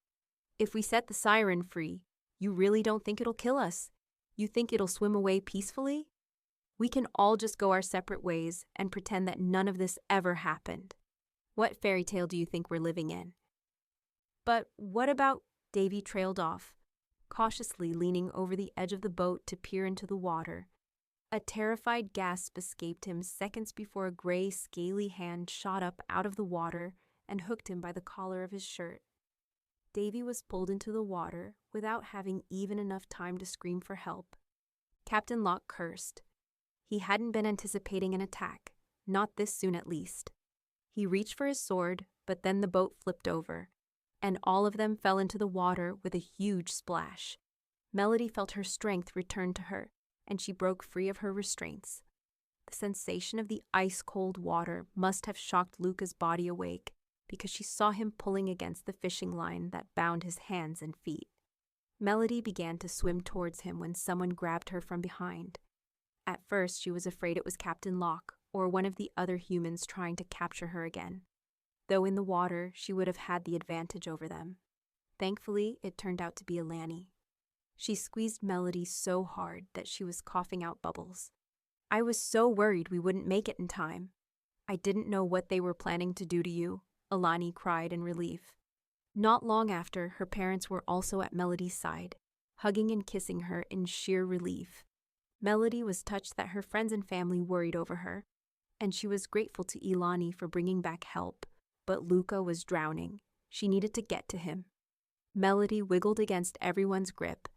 If we set the Siren free, you really don't think it'll kill us? You think it'll swim away peacefully? We can all just go our separate ways and pretend that none of this ever happened. What fairy tale do you think we're living in?" "But what about—" Davy trailed off, cautiously leaning over the edge of the boat to peer into the water. A terrified gasp escaped him seconds before a gray, scaly hand shot up out of the water and hooked him by the collar of his shirt. Davy was pulled into the water without having even enough time to scream for help. Captain Locke cursed. He hadn't been anticipating an attack, not this soon at least. He reached for his sword, but then the boat flipped over, and all of them fell into the water with a huge splash. Melody felt her strength return to her, and she broke free of her restraints. The sensation of the ice-cold water must have shocked Luca's body awake, because she saw him pulling against the fishing line that bound his hands and feet. Melody began to swim towards him when someone grabbed her from behind. At first, she was afraid it was Captain Locke or one of the other humans trying to capture her again. Though in the water, she would have had the advantage over them. Thankfully, it turned out to be Eleni. She squeezed Melody so hard that she was coughing out bubbles. "I was so worried we wouldn't make it in time. I didn't know what they were planning to do to you," Eleni cried in relief. Not long after, her parents were also at Melody's side, hugging and kissing her in sheer relief. Melody was touched that her friends and family worried over her, and she was grateful to Eleni for bringing back help. But Luca was drowning. She needed to get to him. Melody wiggled against everyone's grip,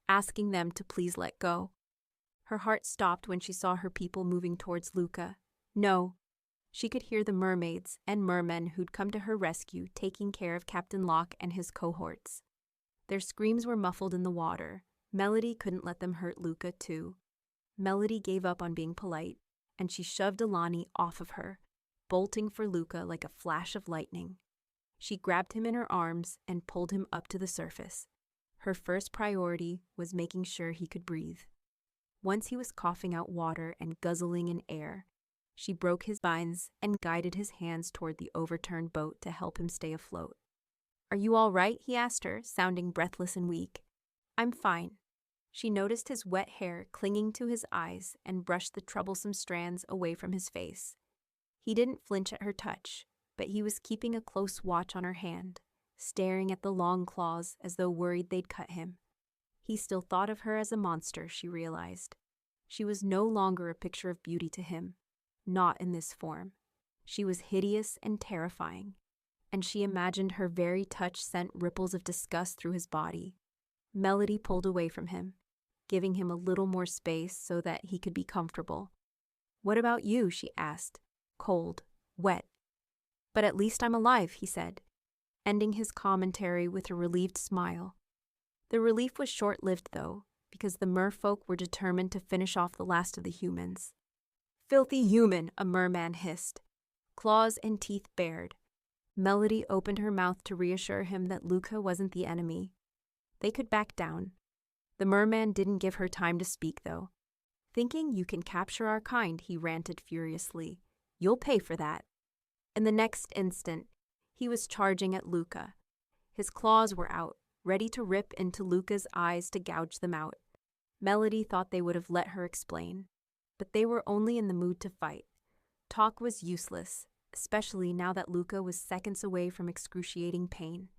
asking them to please let go. Her heart stopped when she saw her people moving towards Luca. No, she could hear the mermaids and mermen who'd come to her rescue taking care of Captain Locke and his cohorts. Their screams were muffled in the water. Melody couldn't let them hurt Luca, too. Melody gave up on being polite, and she shoved Alani off of her, bolting for Luca like a flash of lightning. She grabbed him in her arms and pulled him up to the surface. Her first priority was making sure he could breathe. Once he was coughing out water and guzzling in air, she broke his binds and guided his hands toward the overturned boat to help him stay afloat. "Are you all right?" he asked her, sounding breathless and weak. "I'm fine." She noticed his wet hair clinging to his eyes and brushed the troublesome strands away from his face. He didn't flinch at her touch, but he was keeping a close watch on her hand, staring at the long claws as though worried they'd cut him. He still thought of her as a monster, she realized. She was no longer a picture of beauty to him, not in this form. She was hideous and terrifying, and she imagined her very touch sent ripples of disgust through his body. Melody pulled away from him, giving him a little more space so that he could be comfortable. "What about you?" she asked, cold, wet. "But at least I'm alive," he said, ending his commentary with a relieved smile. The relief was short-lived, though, because the merfolk were determined to finish off the last of the humans. "Filthy human," a merman hissed, claws and teeth bared. Melody opened her mouth to reassure him that Luca wasn't the enemy. They could back down. The merman didn't give her time to speak, though. "Thinking you can capture our kind," he ranted furiously. "You'll pay for that." In the next instant, he was charging at Luca. His claws were out, ready to rip into Luca's eyes to gouge them out. Melody thought they would have let her explain, but they were only in the mood to fight. Talk was useless, especially now that Luca was seconds away from excruciating pain.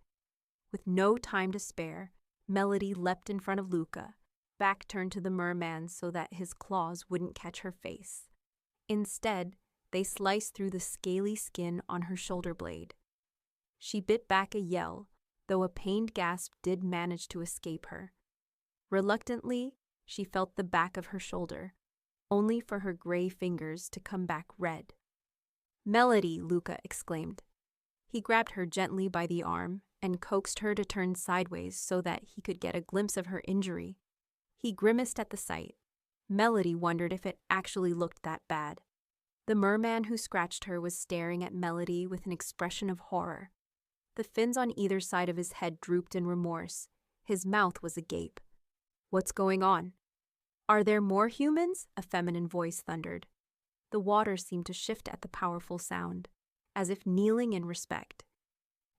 With no time to spare, Melody leapt in front of Luca, back turned to the merman so that his claws wouldn't catch her face. Instead, they sliced through the scaly skin on her shoulder blade. She bit back a yell, though a pained gasp did manage to escape her. Reluctantly, she felt the back of her shoulder, only for her gray fingers to come back red. "Melody!" Luca exclaimed. He grabbed her gently by the arm and coaxed her to turn sideways so that he could get a glimpse of her injury. He grimaced at the sight. Melody wondered if it actually looked that bad. The merman who scratched her was staring at Melody with an expression of horror. The fins on either side of his head drooped in remorse. His mouth was agape. "What's going on?" "Are there more humans?" a feminine voice thundered. The water seemed to shift at the powerful sound, as if kneeling in respect.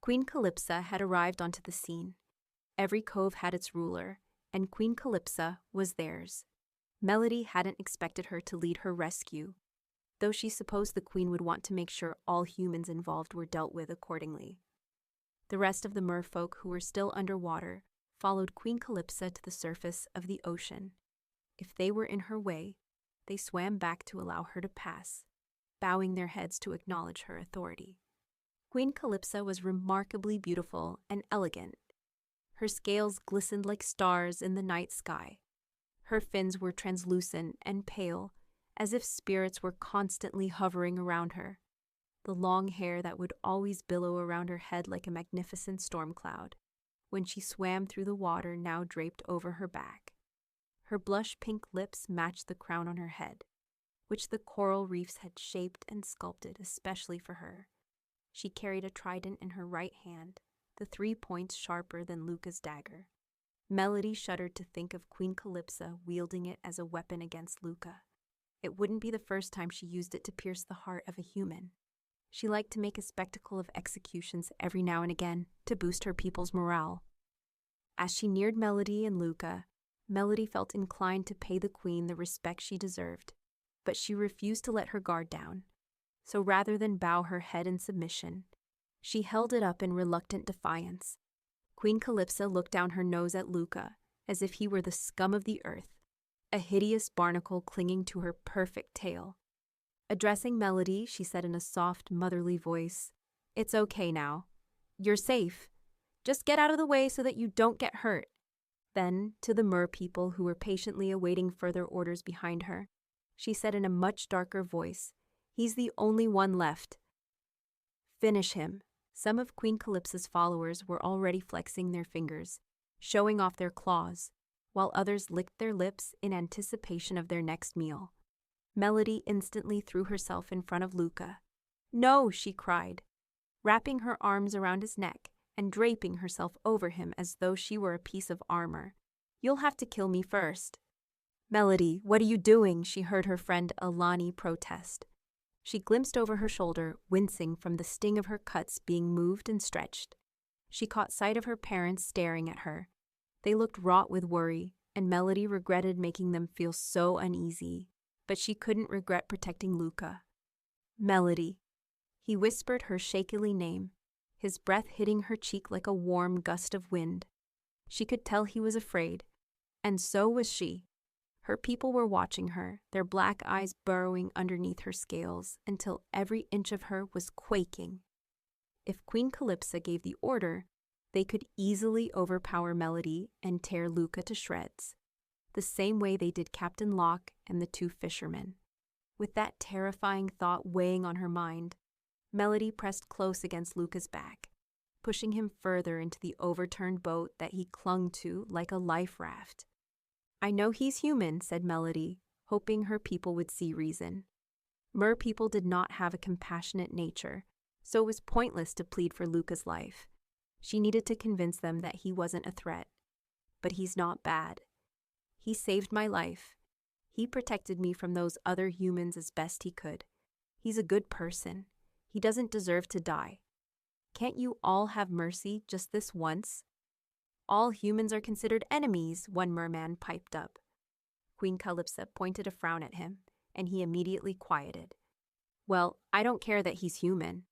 Queen Calypsa had arrived onto the scene. Every cove had its ruler, and Queen Calypsa was theirs. Melody hadn't expected her to lead her rescue, though she supposed the queen would want to make sure all humans involved were dealt with accordingly. The rest of the merfolk who were still underwater followed Queen Calypsa to the surface of the ocean. If they were in her way, they swam back to allow her to pass, bowing their heads to acknowledge her authority. Queen Calypsa was remarkably beautiful and elegant. Her scales glistened like stars in the night sky. Her fins were translucent and pale, as if spirits were constantly hovering around her. The long hair that would always billow around her head like a magnificent storm cloud, when she swam through the water now draped over her back. Her blush-pink lips matched the crown on her head, which the coral reefs had shaped and sculpted especially for her. She carried a trident in her right hand, the 3 points sharper than Luca's dagger. Melody shuddered to think of Queen Calypsa wielding it as a weapon against Luca. It wouldn't be the first time she used it to pierce the heart of a human. She liked to make a spectacle of executions every now and again to boost her people's morale. As she neared Melody and Luca, Melody felt inclined to pay the queen the respect she deserved, but she refused to let her guard down. So rather than bow her head in submission, she held it up in reluctant defiance. Queen Calypsa looked down her nose at Luca, as if he were the scum of the earth, a hideous barnacle clinging to her perfect tail. Addressing Melody, she said in a soft, motherly voice, "It's okay now. You're safe. Just get out of the way so that you don't get hurt." Then, to the mer people who were patiently awaiting further orders behind her, she said in a much darker voice, "He's the only one left. Finish him." Some of Queen Calypso's followers were already flexing their fingers, showing off their claws, while others licked their lips in anticipation of their next meal. Melody instantly threw herself in front of Luca. "No," she cried, wrapping her arms around his neck and draping herself over him as though she were a piece of armor. "You'll have to kill me first." "Melody, what are you doing?" she heard her friend Alani protest. She glimpsed over her shoulder, wincing from the sting of her cuts being moved and stretched. She caught sight of her parents staring at her. They looked wrought with worry, and Melody regretted making them feel so uneasy. But she couldn't regret protecting Luca. "Melody." He whispered her shakily name, his breath hitting her cheek like a warm gust of wind. She could tell he was afraid, and so was she. Her people were watching her, their black eyes burrowing underneath her scales until every inch of her was quaking. If Queen Calypso gave the order, they could easily overpower Melody and tear Luca to shreds, the same way they did Captain Locke and the two fishermen. With that terrifying thought weighing on her mind, Melody pressed close against Luca's back, pushing him further into the overturned boat that he clung to like a life raft. "I know he's human," said Melody, hoping her people would see reason. Mer people did not have a compassionate nature, so it was pointless to plead for Luca's life. She needed to convince them that he wasn't a threat. "But he's not bad. He saved my life. He protected me from those other humans as best he could. He's a good person. He doesn't deserve to die. Can't you all have mercy just this once?" "All humans are considered enemies," one merman piped up. Queen Calypso pointed a frown at him, and he immediately quieted. "Well, I don't care that he's human.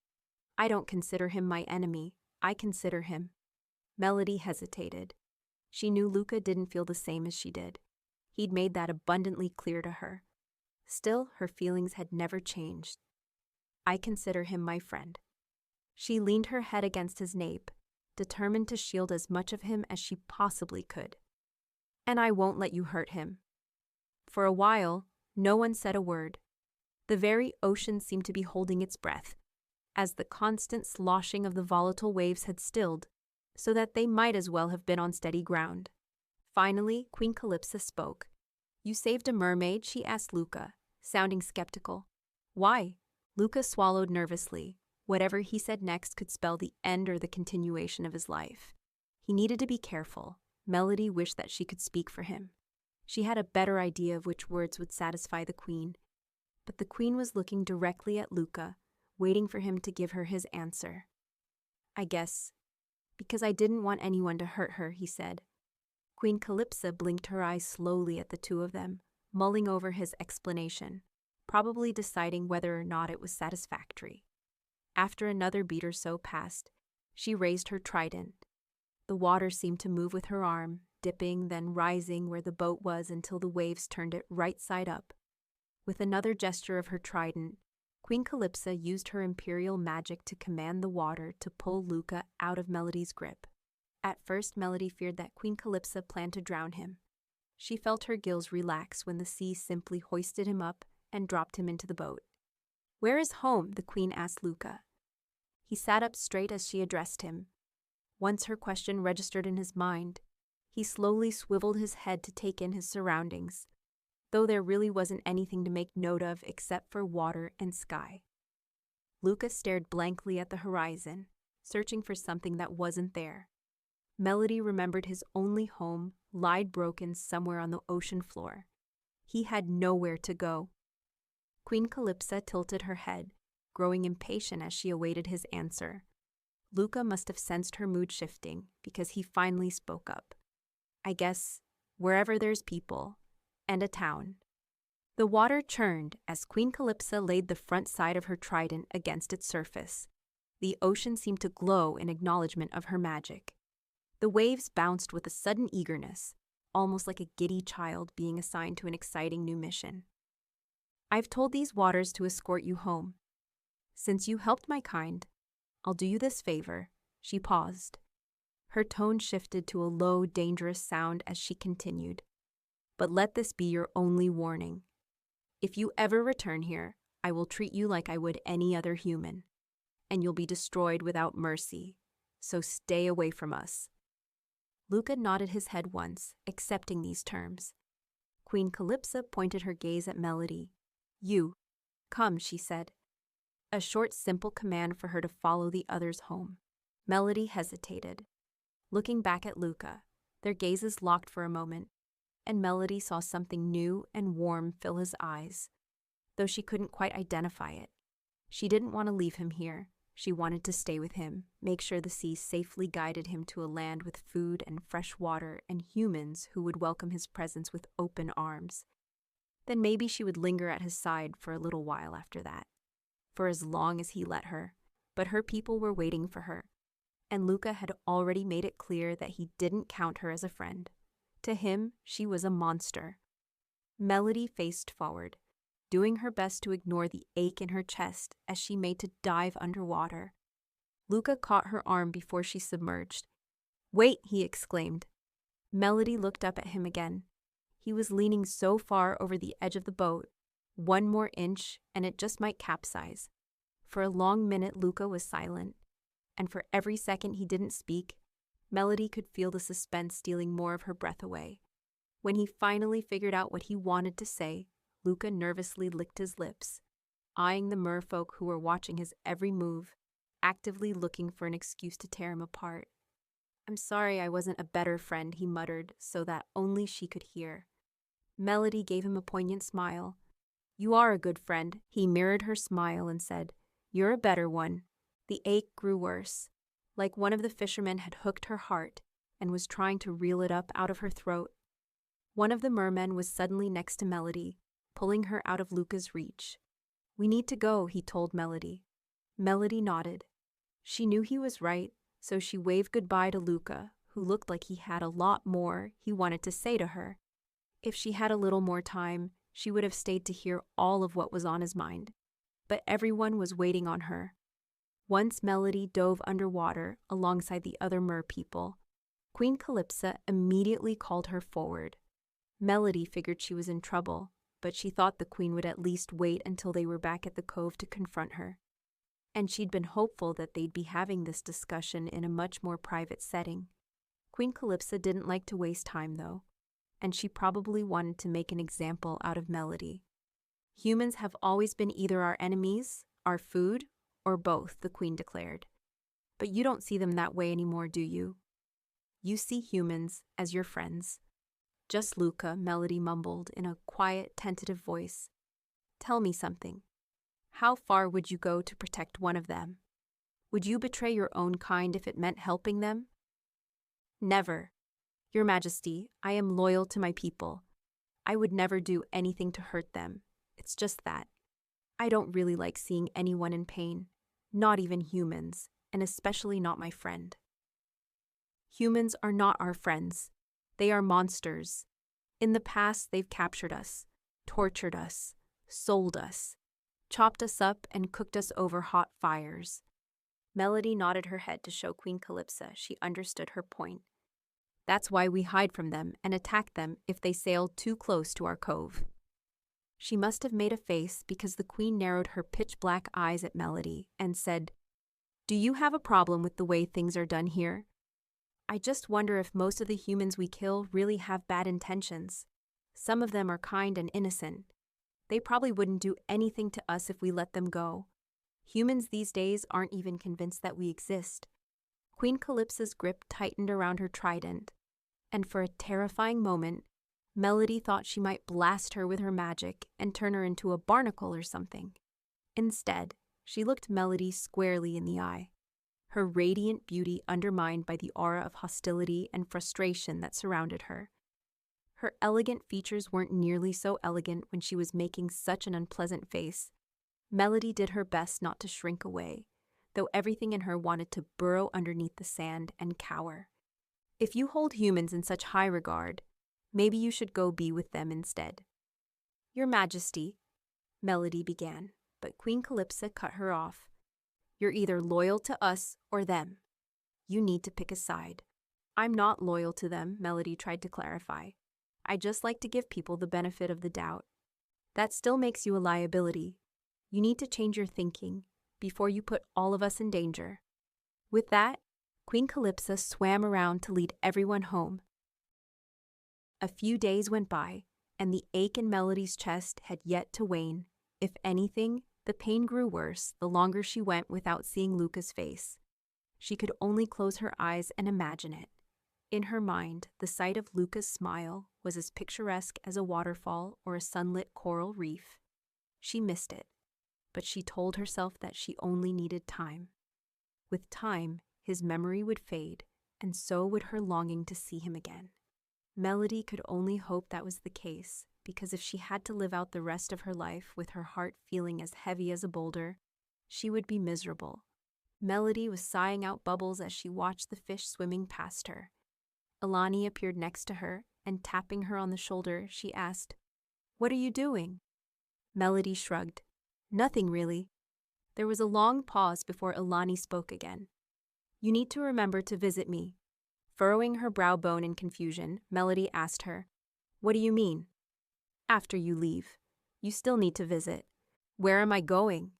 I don't consider him my enemy. I consider him." Melody hesitated. She knew Luca didn't feel the same as she did. He'd made that abundantly clear to her. Still, her feelings had never changed. "I consider him my friend." She leaned her head against his nape, determined to shield as much of him as she possibly could. "And I won't let you hurt him." For a while, no one said a word. The very ocean seemed to be holding its breath, as the constant sloshing of the volatile waves had stilled, so that they might as well have been on steady ground. Finally, Queen Calypso spoke. "You saved a mermaid?" she asked Luca, sounding skeptical. "Why?" Luca swallowed nervously. Whatever he said next could spell the end or the continuation of his life. He needed to be careful. Melody wished that she could speak for him. She had a better idea of which words would satisfy the queen. But the queen was looking directly at Luca, waiting for him to give her his answer. "I guess, because I didn't want anyone to hurt her," he said. Queen Calypso blinked her eyes slowly at the two of them, mulling over his explanation, probably deciding whether or not it was satisfactory. After another beat or so passed, she raised her trident. The water seemed to move with her arm, dipping, then rising where the boat was until the waves turned it right side up. With another gesture of her trident, Queen Calypso used her imperial magic to command the water to pull Luca out of Melody's grip. At first, Melody feared that Queen Calypso planned to drown him. She felt her gills relax when the sea simply hoisted him up and dropped him into the boat. "Where is home?" the queen asked Luca. He sat up straight as she addressed him. Once her question registered in his mind, he slowly swiveled his head to take in his surroundings, though there really wasn't anything to make note of except for water and sky. Luca stared blankly at the horizon, searching for something that wasn't there. Melody remembered his only home lied broken somewhere on the ocean floor. He had nowhere to go. Queen Calypso tilted her head, growing impatient as she awaited his answer. Luca must have sensed her mood shifting because he finally spoke up. "I guess wherever there's people and a town." The water churned as Queen Calypso laid the front side of her trident against its surface. The ocean seemed to glow in acknowledgement of her magic. The waves bounced with a sudden eagerness, almost like a giddy child being assigned to an exciting new mission. "I've told these waters to escort you home. Since you helped my kind, I'll do you this favor." She paused. Her tone shifted to a low, dangerous sound as she continued. But let this be your only warning. If you ever return here, I will treat you like I would any other human, and you'll be destroyed without mercy. So stay away from us. Luca nodded his head once, accepting these terms. Queen Calypso pointed her gaze at Melody. You, come, she said. A short, simple command for her to follow the others home. Melody hesitated. Looking back at Luca, their gazes locked for a moment, and Melody saw something new and warm fill his eyes, though she couldn't quite identify it. She didn't want to leave him here. She wanted to stay with him, make sure the sea safely guided him to a land with food and fresh water and humans who would welcome his presence with open arms. Then maybe she would linger at his side for a little while after that, for as long as he let her. But her people were waiting for her, and Luca had already made it clear that he didn't count her as a friend. To him, she was a monster. Melody faced forward, doing her best to ignore the ache in her chest as she made to dive underwater. Luca caught her arm before she submerged. "Wait!" he exclaimed. Melody looked up at him again. He was leaning so far over the edge of the boat. One more inch, and it just might capsize. For a long minute, Luca was silent, and for every second he didn't speak, Melody could feel the suspense stealing more of her breath away. When he finally figured out what he wanted to say, Luca nervously licked his lips, eyeing the merfolk who were watching his every move, actively looking for an excuse to tear him apart. "I'm sorry I wasn't a better friend," he muttered, so that only she could hear. Melody gave him a poignant smile. "You are a good friend." He mirrored her smile and said, "You're a better one." The ache grew worse, like one of the fishermen had hooked her heart and was trying to reel it up out of her throat. One of the mermen was suddenly next to Melody, pulling her out of Luca's reach. "We need to go," he told Melody. Melody nodded. She knew he was right, so she waved goodbye to Luca, who looked like he had a lot more he wanted to say to her. If she had a little more time, she would have stayed to hear all of what was on his mind. But everyone was waiting on her. Once Melody dove underwater alongside the other mer people, Queen Calypso immediately called her forward. Melody figured she was in trouble, but she thought the queen would at least wait until they were back at the cove to confront her. And she'd been hopeful that they'd be having this discussion in a much more private setting. Queen Calypso didn't like to waste time, though, and she probably wanted to make an example out of Melody. "Humans have always been either our enemies, our food, or both," the queen declared. "But you don't see them that way anymore, do you? You see humans as your friends." "Just Luca," Melody mumbled in a quiet, tentative voice. "Tell me something. How far would you go to protect one of them? Would you betray your own kind if it meant helping them?" "Never. Your Majesty, I am loyal to my people. I would never do anything to hurt them. It's just that. I don't really like seeing anyone in pain, not even humans, and especially not my friend." "Humans are not our friends. They are monsters. In the past, they've captured us, tortured us, sold us, chopped us up, and cooked us over hot fires." Melody nodded her head to show Queen Calypso she understood her point. "That's why we hide from them and attack them if they sail too close to our cove." She must have made a face because the queen narrowed her pitch-black eyes at Melody and said, "Do you have a problem with the way things are done here? I just wonder if most of the humans we kill really have bad intentions. Some of them are kind and innocent. They probably wouldn't do anything to us if we let them go. Humans these days aren't even convinced that we exist." Queen Calypso's grip tightened around her trident, and for a terrifying moment, Melody thought she might blast her with her magic and turn her into a barnacle or something. Instead, she looked Melody squarely in the eye, her radiant beauty undermined by the aura of hostility and frustration that surrounded her. Her elegant features weren't nearly so elegant when she was making such an unpleasant face. Melody did her best not to shrink away, though everything in her wanted to burrow underneath the sand and cower. "If you hold humans in such high regard, maybe you should go be with them instead." "Your Majesty," Melody began, but Queen Calypso cut her off. "You're either loyal to us or them. You need to pick a side." I'm not loyal to them, Melody tried to clarify. I just like to give people the benefit of the doubt. That still makes you a liability. You need to change your thinking before you put all of us in danger. With that, Queen Calypso swam around to lead everyone home. A few days went by, and the ache in Melody's chest had yet to wane. If anything, the pain grew worse the longer she went without seeing Luca's face. She could only close her eyes and imagine it. In her mind, the sight of Luca's smile was as picturesque as a waterfall or a sunlit coral reef. She missed it, but she told herself that she only needed time. With time, his memory would fade, and so would her longing to see him again. Melody could only hope that was the case, because if she had to live out the rest of her life with her heart feeling as heavy as a boulder, she would be miserable. Melody was sighing out bubbles as she watched the fish swimming past her. Alani appeared next to her, and tapping her on the shoulder, she asked, "What are you doing?" Melody shrugged. "Nothing really." There was a long pause before Alani spoke again. "You need to remember to visit me." Furrowing her brow bone in confusion, Melody asked her, "What do you mean?" "After you leave. You still need to visit." "Where am I going?"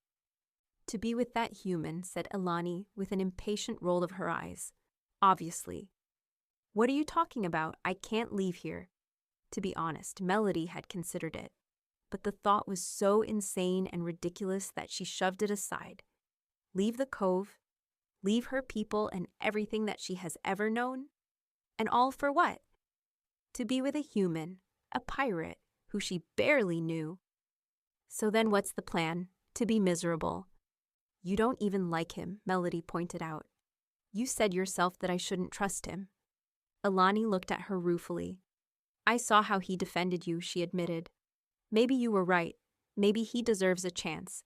"To be with that human," said Alani with an impatient roll of her eyes. "Obviously." "What are you talking about? I can't leave here." To be honest, Melody had considered it, but the thought was so insane and ridiculous that she shoved it aside. Leave the cove? Leave her people and everything that she has ever known? And all for what? To be with a human, a pirate, who she barely knew. So then what's the plan? To be miserable. "You don't even like him," Melody pointed out. "You said yourself that I shouldn't trust him." Alani looked at her ruefully. "I saw how he defended you," she admitted. "Maybe you were right. Maybe he deserves a chance.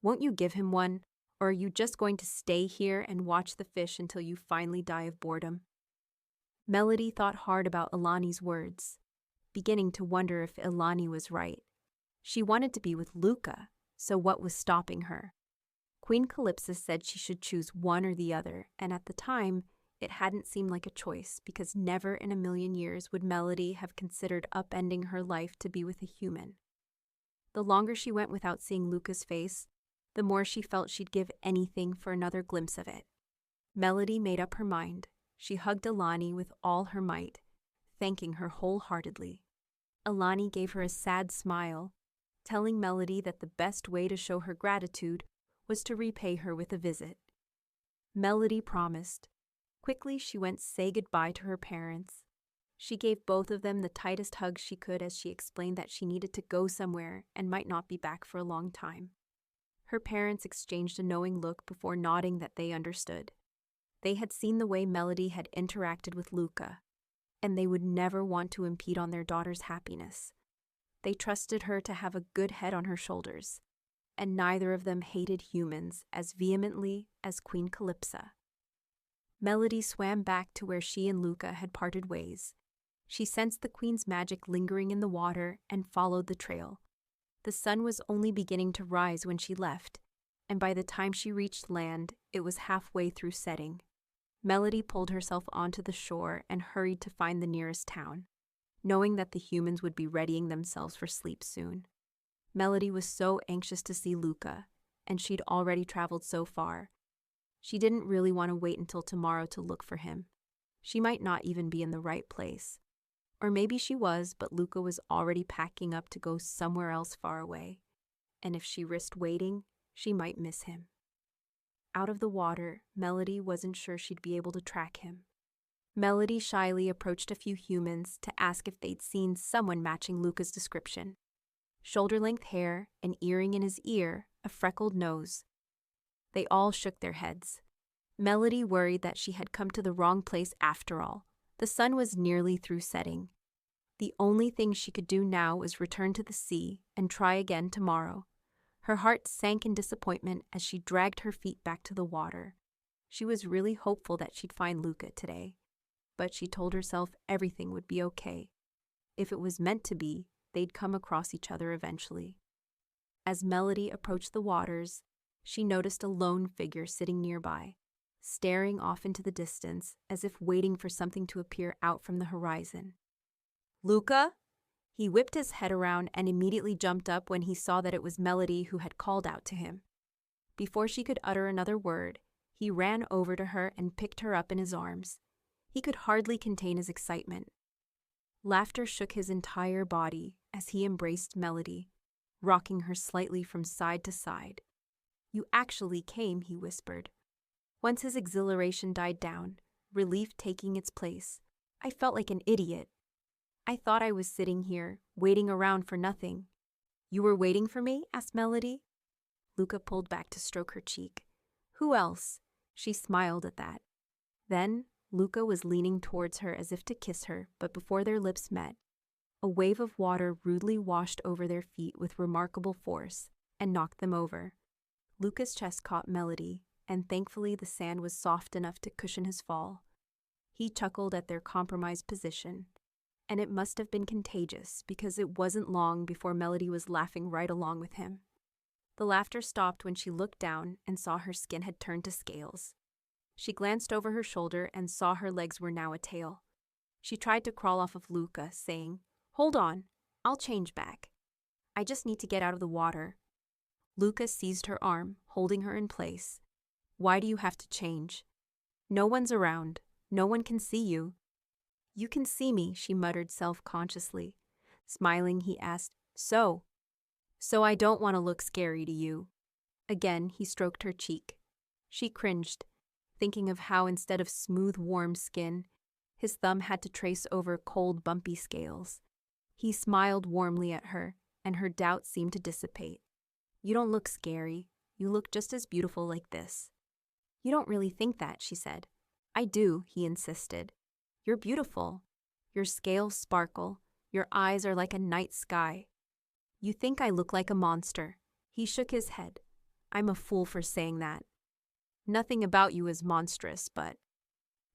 Won't you give him one? Or are you just going to stay here and watch the fish until you finally die of boredom?" Melody thought hard about Alani's words, beginning to wonder if Alani was right. She wanted to be with Luca, so what was stopping her? Queen Calypso said she should choose one or the other, and at the time, it hadn't seemed like a choice because never in a million years would Melody have considered upending her life to be with a human. The longer she went without seeing Luca's face, the more she felt she'd give anything for another glimpse of it. Melody made up her mind. She hugged Alani with all her might, thanking her wholeheartedly. Alani gave her a sad smile, telling Melody that the best way to show her gratitude was to repay her with a visit. Melody promised. Quickly, she went to say goodbye to her parents. She gave both of them the tightest hug she could as she explained that she needed to go somewhere and might not be back for a long time. Her parents exchanged a knowing look before nodding that they understood. They had seen the way Melody had interacted with Luca, and they would never want to impede on their daughter's happiness. They trusted her to have a good head on her shoulders, and neither of them hated humans as vehemently as Queen Calypso. Melody swam back to where she and Luca had parted ways. She sensed the queen's magic lingering in the water and followed the trail. The sun was only beginning to rise when she left, and by the time she reached land, it was halfway through setting. Melody pulled herself onto the shore and hurried to find the nearest town, knowing that the humans would be readying themselves for sleep soon. Melody was so anxious to see Luca, and she'd already traveled so far. She didn't really want to wait until tomorrow to look for him. She might not even be in the right place. Or maybe she was, but Luca was already packing up to go somewhere else far away. And if she risked waiting, she might miss him. Out of the water, Melody wasn't sure she'd be able to track him. Melody shyly approached a few humans to ask if they'd seen someone matching Luca's description. Shoulder-length hair, an earring in his ear, a freckled nose. They all shook their heads. Melody worried that she had come to the wrong place after all. The sun was nearly through setting. The only thing she could do now was return to the sea and try again tomorrow. Her heart sank in disappointment as she dragged her feet back to the water. She was really hopeful that she'd find Luca today, but she told herself everything would be okay. If it was meant to be, they'd come across each other eventually. As Melody approached the waters, she noticed a lone figure sitting nearby. staring off into the distance as if waiting for something to appear out from the horizon. "Luca?" He whipped his head around and immediately jumped up when he saw that it was Melody who had called out to him. Before she could utter another word, he ran over to her and picked her up in his arms. He could hardly contain his excitement. Laughter shook his entire body as he embraced Melody, rocking her slightly from side to side. "You actually came," he whispered. Once his exhilaration died down, relief taking its place, I felt like an idiot. I thought I was sitting here, waiting around for nothing. "You were waiting for me?" asked Melody. Luca pulled back to stroke her cheek. "Who else?" She smiled at that. Then, Luca was leaning towards her as if to kiss her, but before their lips met, a wave of water rudely washed over their feet with remarkable force and knocked them over. Luca's chest caught Melody, and thankfully the sand was soft enough to cushion his fall. He chuckled at their compromised position, and it must have been contagious because it wasn't long before Melody was laughing right along with him. The laughter stopped when she looked down and saw her skin had turned to scales. She glanced over her shoulder and saw her legs were now a tail. She tried to crawl off of Luca, saying, "Hold on, I'll change back. I just need to get out of the water." Luca seized her arm, holding her in place. "Why do you have to change? No one's around. No one can see you." "You can see me," she muttered self-consciously. Smiling, he asked, So I don't want to look scary to you." Again, he stroked her cheek. She cringed, thinking of how instead of smooth, warm skin, his thumb had to trace over cold, bumpy scales. He smiled warmly at her, and her doubt seemed to dissipate. "You don't look scary. You look just as beautiful like this." "You don't really think that," she said. "I do," he insisted. "You're beautiful. Your scales sparkle. Your eyes are like a night sky. You think I look like a monster." He shook his head. "I'm a fool for saying that. Nothing about you is monstrous, but..."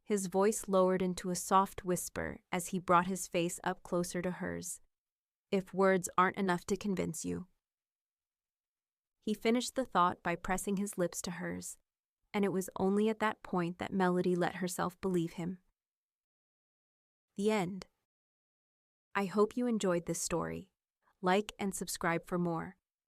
His voice lowered into a soft whisper as he brought his face up closer to hers. "If words aren't enough to convince you." He finished the thought by pressing his lips to hers, and it was only at that point that Melody let herself believe him. The end. I hope you enjoyed this story. Like and subscribe for more.